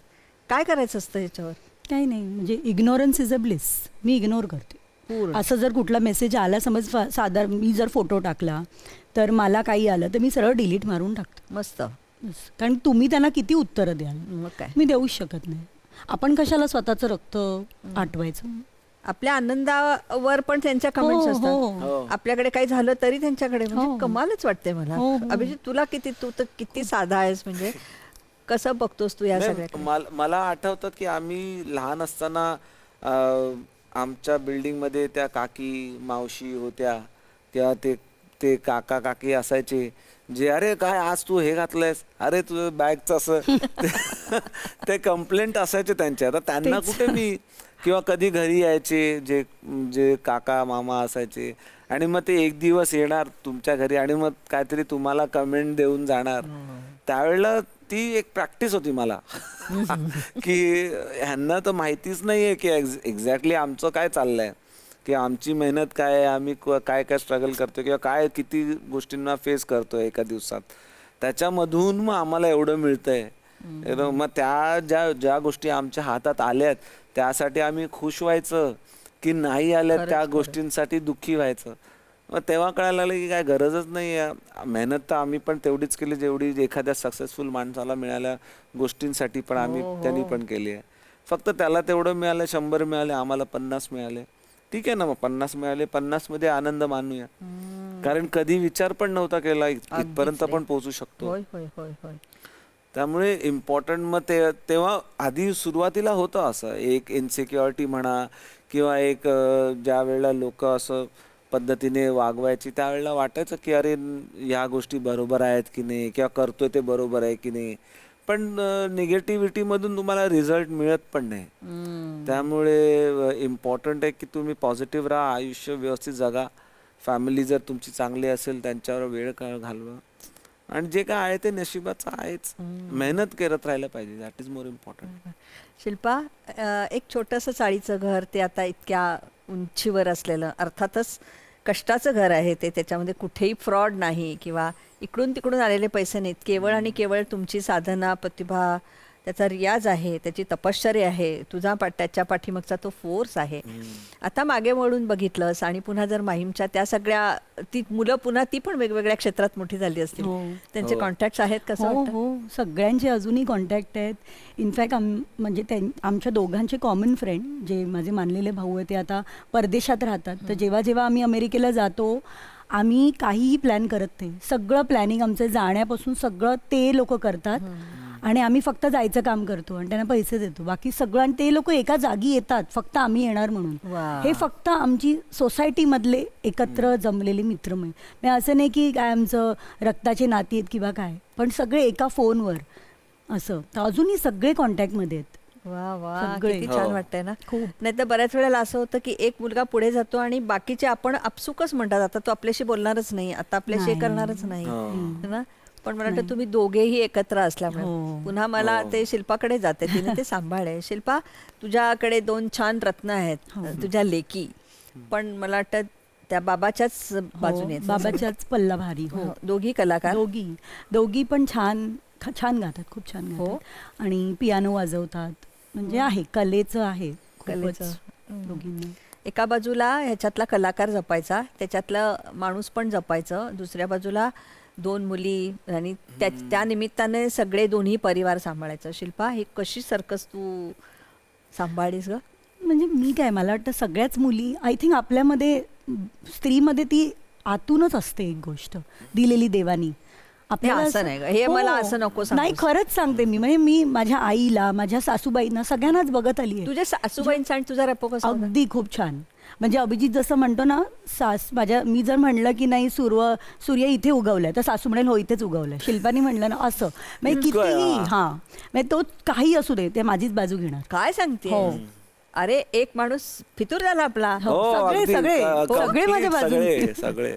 काय करायचं असतं याच्यावर? काही नाही, म्हणजे ignorance is a bliss. Me ignore करते. पूर्ण. असं जर कुठला मेसेज आला, समज साधारण मी जर फोटो टाकला तर मला काही आलं तर मी सरळ डिलीट मारून टाकतो. मस्त. बस. कारण तुम्ही त्यांना किती उत्तरं द्याल, मग काय, मी देऊच शकत नाही. आपण कशाला स्वतःचं रक्त आटवायचं. आपल्या आनंदावर पण त्यांच्या कमेंट्स हो, असतात. हो. आपल्याकडे काही झालं तरी त्यांच्याकडे, म्हणजे हो. कमालच वाटते मला. हो, हो. अभिजित, तुला किती, तू तर किती साधा आहेस, म्हणजे कसं बघतोस तू या नाही, सगळ्या? मला आठवतं की आम्ही लहान असताना आमच्या बिल्डिंगमध्ये त्या काकी मावशी होत्या, त्या ते काका काकी असायचे जे, अरे काय आज तू हे घातलंयस, अरे तुझं बॅगचं असं ते कंप्लेंट असायचे त्यांचे. आता त्यांना कुठे मी, किंवा कधी घरी यायचे जे जे काका मामा असायचे आणि मग ते एक दिवस येणार तुमच्या घरी आणि मग काहीतरी तुम्हाला कमेंट देऊन जाणार. त्यावेळेला ती एक प्रॅक्टिस होती मला की ह्यांना तर माहितीच नाहीये की एक्झॅक्टली आमचं काय चाललंय, की आमची मेहनत काय आहे, आम्ही काय काय स्ट्रगल करतो किंवा काय किती गोष्टींना फेस करतोय एका दिवसात. त्याच्यामधून मग आम्हाला एवढं मिळतंय. मग त्या ज्या गोष्टी आमच्या हातात आल्यात त्यासाठी आम्ही खुश व्हायचं की नाही आल्यात त्या गोष्टींसाठी दुःखी व्हायचं. मग तेव्हा कळायला लागलं की काय गरजच नाही आहे. मेहनत तर आम्ही पण तेवढीच केली जेवढी एखाद्या सक्सेसफुल माणसाला मिळाल्या गोष्टींसाठी पण आम्ही त्यांनी पण केली आहे. फक्त त्याला तेवढं मिळालं, 100 मिळाले, आम्हाला 50 मिळाले. ठीक आहे ना, मग 50 मिळाले, 50 मध्ये आनंद मानूया. कारण कधी विचार पण नव्हता केला इथपर्यंत पण पोहोचू शकतो. होय होय होय होय. त्यामुळे इम्पॉर्टंट मग तेव्हा आधी सुरुवातीला होतं असं एक इन्सिक्युरिटी म्हणा, किंवा एक ज्या वेळेला लोक असं पद्धतीने वागवायची त्यावेळेला वाटायचं की अरे ह्या गोष्टी बरोबर आहेत की नाही, किंवा करतोय ते बरोबर आहे की नाही. पण निगेटिव्हिटी मधून तुम्हाला रिझल्ट मिळत पण नाही. त्यामुळे इम्पॉर्टंट आहे की तुम्ही पॉझिटिव्ह राहा, आयुष्य व्यवस्थित जगा, फॅमिली जर तुमची चांगली असेल त्यांच्यावर वेळ घालवा, आणि जे काय आहे ते नशिबाचं आहेच. मेहनत करत राहायला पाहिजे, that is more important. Shilpa, एक छोटंसं चाळीचं घर, ते आता इतक्या उंचीवर असलेलं, अर्थातच कष्टाचं घर आहे ते, त्याच्यामध्ये कुठेही फ्रॉड नाही किंवा इकडून तिकडून आलेले पैसे नाहीत. केवळ आणि केवळ तुमची साधना, प्रतिभा, त्याचा रियाज आहे, त्याची तपश्चर्या आहे, तुझा त्याच्या पाठीमागचा तो फोर्स आहे. आता मागे वळून बघितलंस आणि पुन्हा जर माहीमच्या त्या सगळ्या ती मुलं पुन्हा ती पण वेगवेगळ्या क्षेत्रात मोठी झाली असतील, त्यांचे कॉन्टॅक्ट आहेत कसं वाटतं? हो, सगळ्यांचे अजूनही कॉन्टॅक्ट आहेत. इनफॅक्ट म्हणजे आमच्या दोघांचे कॉमन फ्रेंड जे माझे मानलेले भाऊ आहेत ते आता परदेशात राहतात. तर जेव्हा जेव्हा आम्ही अमेरिकेला जातो, आम्ही काहीही प्लॅन करत नाही. सगळं प्लॅनिंग आमचं जाण्यापासून सगळं ते लोक करतात आणि आम्ही फक्त जायचं काम करतो आणि त्यांना पैसे देतो, बाकी सगळं. आणि ते लोक एका जागी येतात फक्त आम्ही येणार म्हणून. हे फक्त आमची सोसायटीमधले एकत्र जमलेले मित्रमंडळी. म्हणजे असं नाही की काय आमचं रक्ताचे नाती आहेत किंवा काय, पण सगळे एका फोनवर असं. तर अजूनही सगळे कॉन्टॅक्टमध्ये आहेत. वा वा, सगळे. किती छान वाटतंय ना. खूप. नाही तर बऱ्याच वेळेला असं होतं की एक मुलगा पुढे जातो आणि बाकीचे आपण आपसुकच म्हणतात आता तो आपल्याशी बोलणारच नाही, आता आपल्याशी हे करणारच नाही ना. पण मला वाटतं तुम्ही दोघेही एकत्र असल्यामुळे पुन्हा मला ते शिल्पाकडे जाते, तिने ते सांभाळे. शिल्पा, तुझ्याकडे 2 छान रत्न आहेत, तुझ्या लेकी, पण मला वाटतं त्या बाबाच्याच बाजूने आहेत. बाबाच्याच पल्ला भारी. हो, दोघी कलाकार, दोघी पण छान गातात, खूप छान गातात आणि पियानो वाजवतात. म्हणजे आहे, कलेचं आहे कलेचं दोघींना. एका बाजूला ह्याच्यातला कलाकार जपायचा, त्याच्यातलं माणूस पण जपायचं, दुसऱ्या बाजूला 2 मुली आणि त्या निमित्ताने सगळे दोन्ही परिवार सांभाळायचं. शिल्पा, ही कशी सर्कस तू सांभाळलीस ग? म्हणजे मी काय, मला वाटतं सगळ्याच मुली, आय थिंक आपल्यामध्ये स्त्रीमध्ये ती आतूनच असते एक गोष्ट दिलेली देवानी आपल्याला. असं नाही, हे मला असं नको सांगूस. नाही, खरंच सांगते मी. म्हणजे मी माझ्या आईला, माझ्या सासूबाईंना, सगळ्यांनाच बघत आली आहे. तुझ्या सासूबाईंचा आणि तुझा रेपो कसा होता? अगदी खूप छान. म्हणजे अभिजित जसं म्हणतो ना, मी जर म्हणलं की नाही सूर्य इथे उगवलाय, तर सासू म्हणेल हो इथेच उगवलाय. शिल्पानी म्हणलं ना असं, म्हणजे कितीही हां, म्हणजे तो काही असू दे, ते माझीच बाजू घेणार. काय सांगते? हो. अरे एक माणूस फितूर झाला आपला. हो, सगळे अगदी. सगळे complete माझ्या बाजूने. सगळे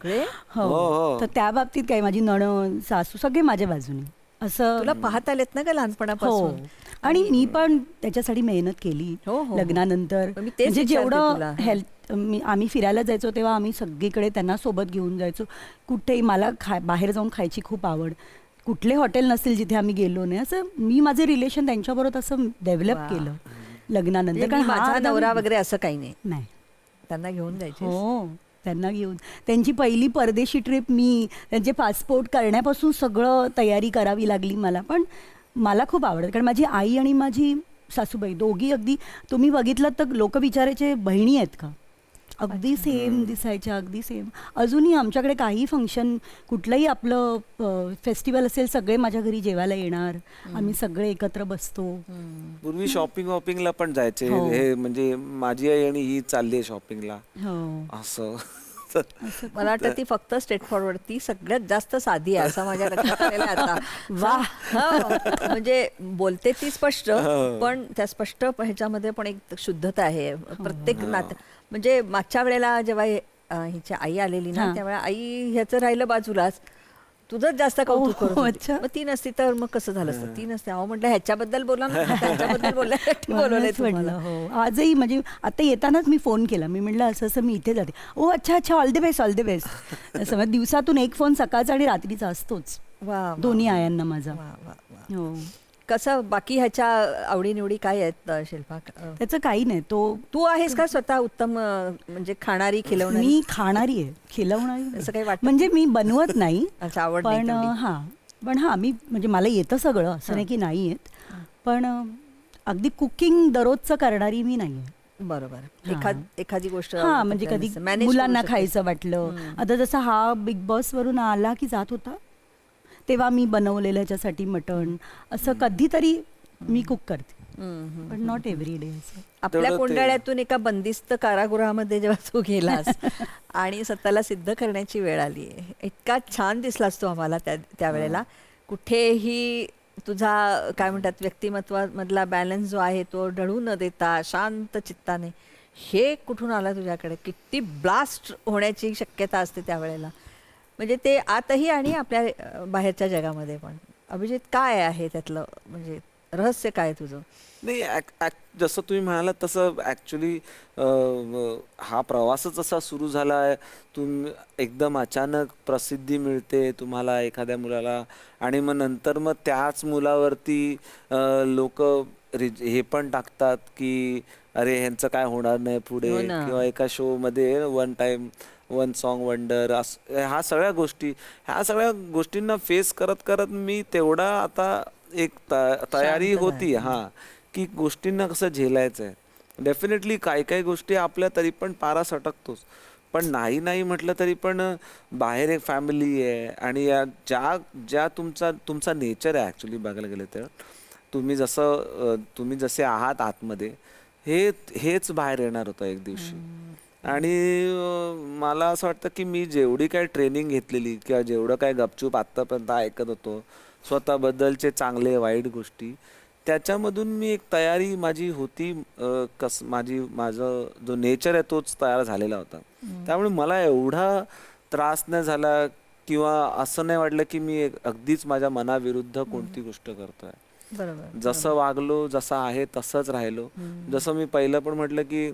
हो. हो. तर त्या बाबतीत काय, माझी नणंद सासू सगळे माझ्या बाजूने असं. तुला पाहता आलेत ना का हो. लहानपणापासून? आणि मी पण त्याच्यासाठी मेहनत केली हो, हो. लग्नानंतर. मी तेच म्हणजे विचारते जेवढं तुला. हेल्थ, आम्ही फिरायला जायचो तेव्हा आम्ही सगळीकडे त्यांना सोबत घेऊन जायचो. कुठेही मला बाहेर जाऊन खायची खूप आवड. कुठले हॉटेल नसतील जिथे आम्ही गेलो नाही, असं मी माझे रिलेशन त्यांच्याबरोबर असं डेव्हलप वा. केलं लग्नानंतर. म्हणजे कारण माझा हा नवरा वगैरे असं काही नाही, नाही. त्यांना घेऊन जायचे. हो, त्यांना घेऊन त्यांची पहिली परदेशी ट्रिप मी, त्यांचे पासपोर्ट करण्यापासून सगळं तयारी करावी लागली मला. पण मला खूप आवडतं, कारण माझी आई आणि माझी सासूबाई दोघी अगदी, तुम्ही बघितलं तर लोक विचारायचे बहिणी आहेत का, अगदी सेम दिसायच्या, अगदी सेम. अजूनही आमच्याकडे काही फंक्शन, कुठलंही आपलं फेस्टिवल असेल, सगळे माझ्या घरी जेवायला येणार, आम्ही सगळे एकत्र बसतो. पूर्वी शॉपिंगला पण जायचे. हो. हे म्हणजे माझी आई आणि ही चालली आहे शॉपिंगला हो. असं. मला वाटतं ती फक्त स्ट्रेट फॉरवर्ड, ती सगळ्यात जास्त साधी आहे असं माझ्या लक्षात आलेलं आहे आता. वा. हो. म्हणजे बोलते ती स्पष्ट, पण त्या स्पष्ट ह्याच्यामध्ये पण एक शुद्धता आहे प्रत्येक नात्यात. म्हणजे मागच्या वेळेला जेव्हा हिची आई आलेली ना, हां. त्यावेळेला आई ह्याचं राहिलं बाजूलाच, तुझंच जास्त कौतुक करत होती. अच्छा. मग ती नसती तर मग कसं झालं असतं? ती नसते, अहो म्हटलं ह्याच्याबद्दल बोला ना, त्याच्याबद्दल बोलण्यासाठी बोलवलंय म्हणूनच तुम्हाला. म्हटलं. हो, आजही म्हणजे आता येतानाच मी फोन केला, मी म्हटलं असं असं मी इथे जाते. ओ अच्छा अच्छा, all the best, all the best. असं मग दिवसातून एक फोन सकाळचा आणि रात्रीचा असतोच वा वा. दोन्ही आयांना माझा. वा वा वा. हो, कसं बाकी ह्याच्या आवडीनिवडी काय आहेत शिल्पा? त्याचं काही नाही. तो तू आहेस का स्वतः उत्तम म्हणजे खाणारी, खिलवणारी? मी खाणारी आहे, खिलवणारी असं काही वाटतं? म्हणजे मी बनवत नाही. अच्छा, आवड नाही पण तेवढी. हां मी म्हणजे मला येतं सगळं, असं नाही की नाही येत. पण अगदी कुकिंग दररोजचं करणारी मी नाही आहे. बरोबर. एखादी गोष्ट हां, म्हणजे कधी manage मुलांना करू शकते. खायचं वाटलं, आता जसं हा बिग बॉस वरून आला की जात होता, तेव्हा मी बनवलेलं ह्याच्यासाठी मटण, असं कधीतरी मी कुक करते, पण नॉट एव्हरी डे. असं आपल्या तेवढं ते- कोंडाळ्यातून एका बंदिस्त कारागृहामध्ये जेव्हा तू गेलास आणि स्वतःला सिद्ध करण्याची वेळ आली, इतका छान दिसलास तू आम्हाला त्यावेळेला. कुठेही तुझा काय म्हणतात व्यक्तिमत्वामधला बॅलन्स जो आहे तो ढळू न देता शांत चित्ताने, हे कुठून आला तुझ्याकडे? किती ब्लास्ट होण्याची शक्यता असते त्यावेळेला, म्हणजे ते आतही आणि आपल्या बाहेरच्या जगामध्ये पण. अभिजित, काय आहे त्यातलं, म्हणजे रहस्य काय आहे तुझं? नाही, जसं तुम्ही म्हणालात तसं ॲक्च्युली हा प्रवासच असा सुरू झाला आहे. एकदम अचानक प्रसिद्धी मिळते तुम्हाला एखाद्या मुलाला, आणि मग नंतर मग त्याच मुलावरती लोक हे पण टाकतात की अरे ह्यांचं काय होणार नाही पुढे, हो ना. किंवा एका शोमध्ये वन सॉन्ग वंडर, ह्या सगळ्या गोष्टींना फेस करत करत मी तेवढा आता एक तयारी शांत होती झाली. हां, की गोष्टींना कसं झेलायचं आहे. डेफिनेटली काही गोष्टी आपल्या तरी पण पारा सटकतोच, पण नाही म्हटलं तरी पण बाहेर एक फॅमिली आहे, आणि ज्या तुमचा नेचर आहे ॲक्च्युली बघायला गेलं तर, तुम्ही जसे आहात आतमध्ये, हेच बाहेर येणार होतं एक दिवशी. आणि मला असं वाटतं की मी जेवढी काय ट्रेनिंग घेतलेली किंवा जेवढं काय गपचूप आत्तापर्यंत ऐकत होतो स्वतःबद्दलचे चांगले वाईट गोष्टी, त्याच्यामधून मी एक तयारी माझी होती. माझं जो नेचर आहे तोच तयार झालेला होता. त्यामुळे मला एवढा त्रास नाही झाला, किंवा असं नाही वाटलं की मी अगदीच माझ्या मनाविरुद्ध कोणती गोष्ट करतोय. बरोबर. जसं वागलो, जसं आहे तसंच राहिलो. जसं मी पहिलं पण म्हटलं की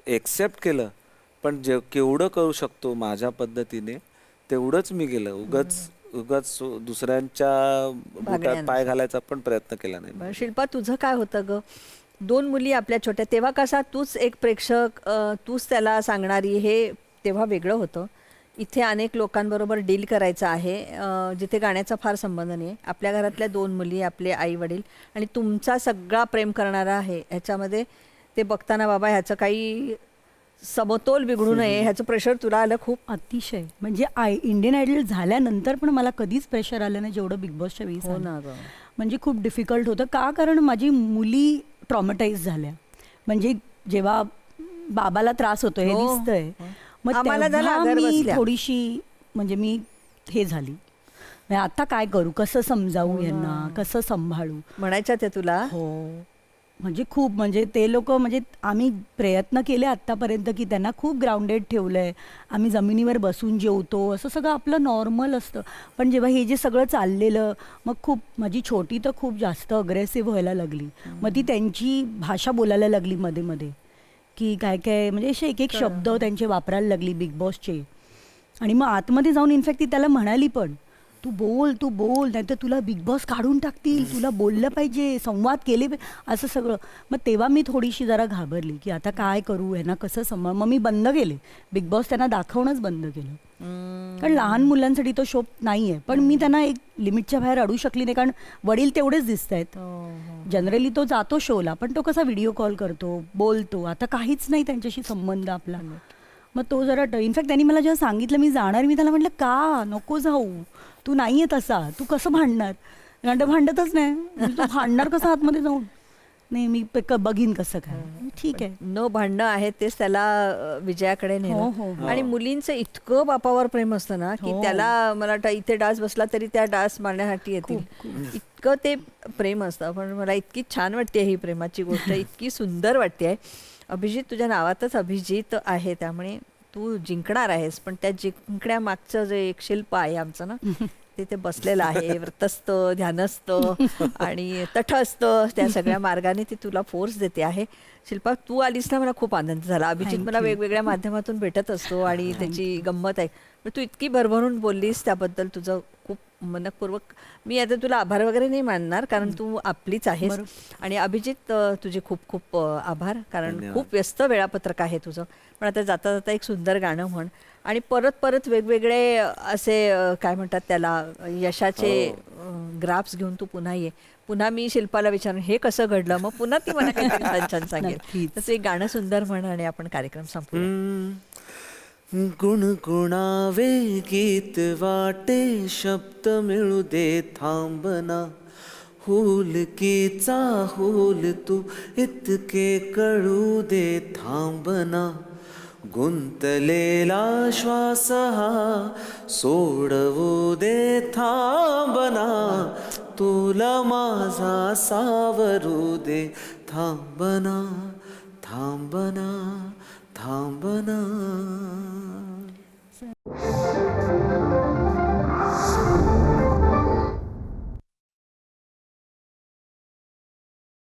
एक्सेप्ट केलं, पण केवढं करू शकतो माझ्या पद्धतीने तेवढंच मी केलं. उगाच दुसऱ्यांच्या बुटात पाय घालायचा पण प्रयत्न केला नाही. बरं शिल्पा, तुझं काय होतं ग? 2 मुली आपल्या छोट्या, तेव्हा कसा तूच एक प्रेक्षक, तूच त्याला सांगणारी, हे तेव्हा वेगळं होतं. इथे अनेक लोकांबरोबर डील करायचं आहे, जिथे गाण्याचा फार संबंध नाही. आपल्या घरातल्या 2 मुली, आपले आई वडील, आणि तुमचा सगळा प्रेम करणारा आहे. ह्याच्यामध्ये ते बघताना बाबा ह्याचं काही समतोल बिघडू नये ह्याचं प्रेशर तुला आलं खूप? अतिशय. म्हणजे इंडियन आयडल झाल्यानंतर पण मला कधीच प्रेशर आलं नाही जेवढं बिग बॉसच्या वेळी हो झालं. ना गं. म्हणजे खूप डिफिकल्ट होतं. का? कारण माझी मुली ट्रॉमटाईज झाल्या. म्हणजे जेव्हा बाबाला त्रास होतो हे हो. दिसतंय. मग आम्हाला झालं तेव्हा घर मी बसल्या. थोडीशी म्हणजे मी हे झाली, म्हणजे आता काय करू, कसं समजावू यांना, कसं सांभाळू. म्हणायच्या ते तुला हो, म्हणजे खूप, म्हणजे ते लोक, म्हणजे आम्ही प्रयत्न केले आत्तापर्यंत की त्यांना खूप ग्राउंडेड ठेवलंय. आम्ही जमिनीवर बसून जेवतो, असं सगळं आपलं नॉर्मल असतं. पण जेव्हा हे जे सगळं चाललेलं, मग खूप, माझी छोटी तर खूप जास्त अग्रेसिव्ह व्हायला लागली. मग ती त्यांची भाषा बोलायला लागली मध्ये मध्ये, की काय काय म्हणजे असे एक एक शब्द त्यांचे वापरायला लागली बिग बॉसचे. आणि मग आतमध्ये जाऊन इनफॅक्ट ती त्याला म्हणाली पण, तू बोल नाही तर तुला बिग बॉस काढून टाकतील, तुला बोललं पाहिजे, संवाद केले असं सगळं. मग तेव्हा मी थोडीशी जरा घाबरली की आता काय करू, ह्यांना कसं मग मी बंद केले बिग बॉस, त्यांना दाखवणंच बंद केलं. कारण लहान मुलांसाठी तो शो नाही आहे. पण मी त्यांना एक लिमिटच्या बाहेर अडू शकली नाही, कारण वडील तेवढेच दिसत आहेत. जनरली तो जातो शोला, पण तो कसा व्हिडिओ कॉल करतो, बोलतो. आता काहीच नाही त्यांच्याशी संबंध आपला. मग तो जरा इनफॅक्ट त्यांनी मला जेव्हा सांगितलं मी जाणार, मी त्याला म्हटलं का नको जाऊ, तू नाही आहे तसा, तू कसं भांडणार. कारण तो भांडतच नाही, तू भांडणार कसं आतमध्ये जाऊन. नाही मी बघीन कसं काय. ठीक आहे, न भांडणं आहे तेच त्याला विजयाकडे हो, नेलं. हो. आणि मुलींचं इतकं बापावर प्रेम असतं ना की हो. त्याला मला वाटतं इथे डास बसला तरी त्या डास मारण्यासाठी येतील, इतकं ते प्रेम असतं. पण मला इतकी छान वाटते ही प्रेमाची गोष्ट, इतकी सुंदर वाटते. अभिजित, तुझ्या नावातच अभिजित आहे, त्यामुळे तू जिंकणार आहेस. पण त्या जिंकण्यामागचं जे एक शिल्प आहे आमचं ना, ते बसलेलं आहे. व्रतस्थ, ध्यानस्थ आणि तटस्थ, त्या सगळ्या मार्गाने ती तुला फोर्स देते आहे. शिल्पा, तू आलीस ना, मला खूप आनंद झाला. अभिजित Thank मला you. वेगवेगळ्या माध्यमातून भेटत असतो आणि त्याची गंमत आहे. पण तू इतकी भरभरून बोललीस त्याबद्दल तुझं खूप मनपूर्वक मी आता तुला आभार वगैरे नाही मानणार, कारण तू आपलीच आहेस. आणि अभिजित, तुझे खूप खूप आभार, कारण धन्यवाद. खूप व्यस्त वेळापत्रक आहे तुझं. पण आता जाता जाता एक सुंदर गाणं म्हण. आणि परत परत वेगवेगळे असे काय म्हणतात त्याला, यशाचे ग्राफ्स घेऊन तू पुन्हा ये. पुन्हा मी शिल्पाला विचारून हे कसं घडलं, मग पुन्हा ती मला काहीतरी छान छान सांगेल. नक्कीच. तसं एक गाणं सुंदर म्हण आणि आपण कार्यक्रम संपू. गुणगुणावे गीत वाटे, शब्द मिळू दे थांबना. हुलकीचा हुल तू इतके कळू दे थांबना. गुंतलेला श्वास हा सोडवू दे थांबना. तुला माझा सावरू दे थांबना, थांबना, थांबना.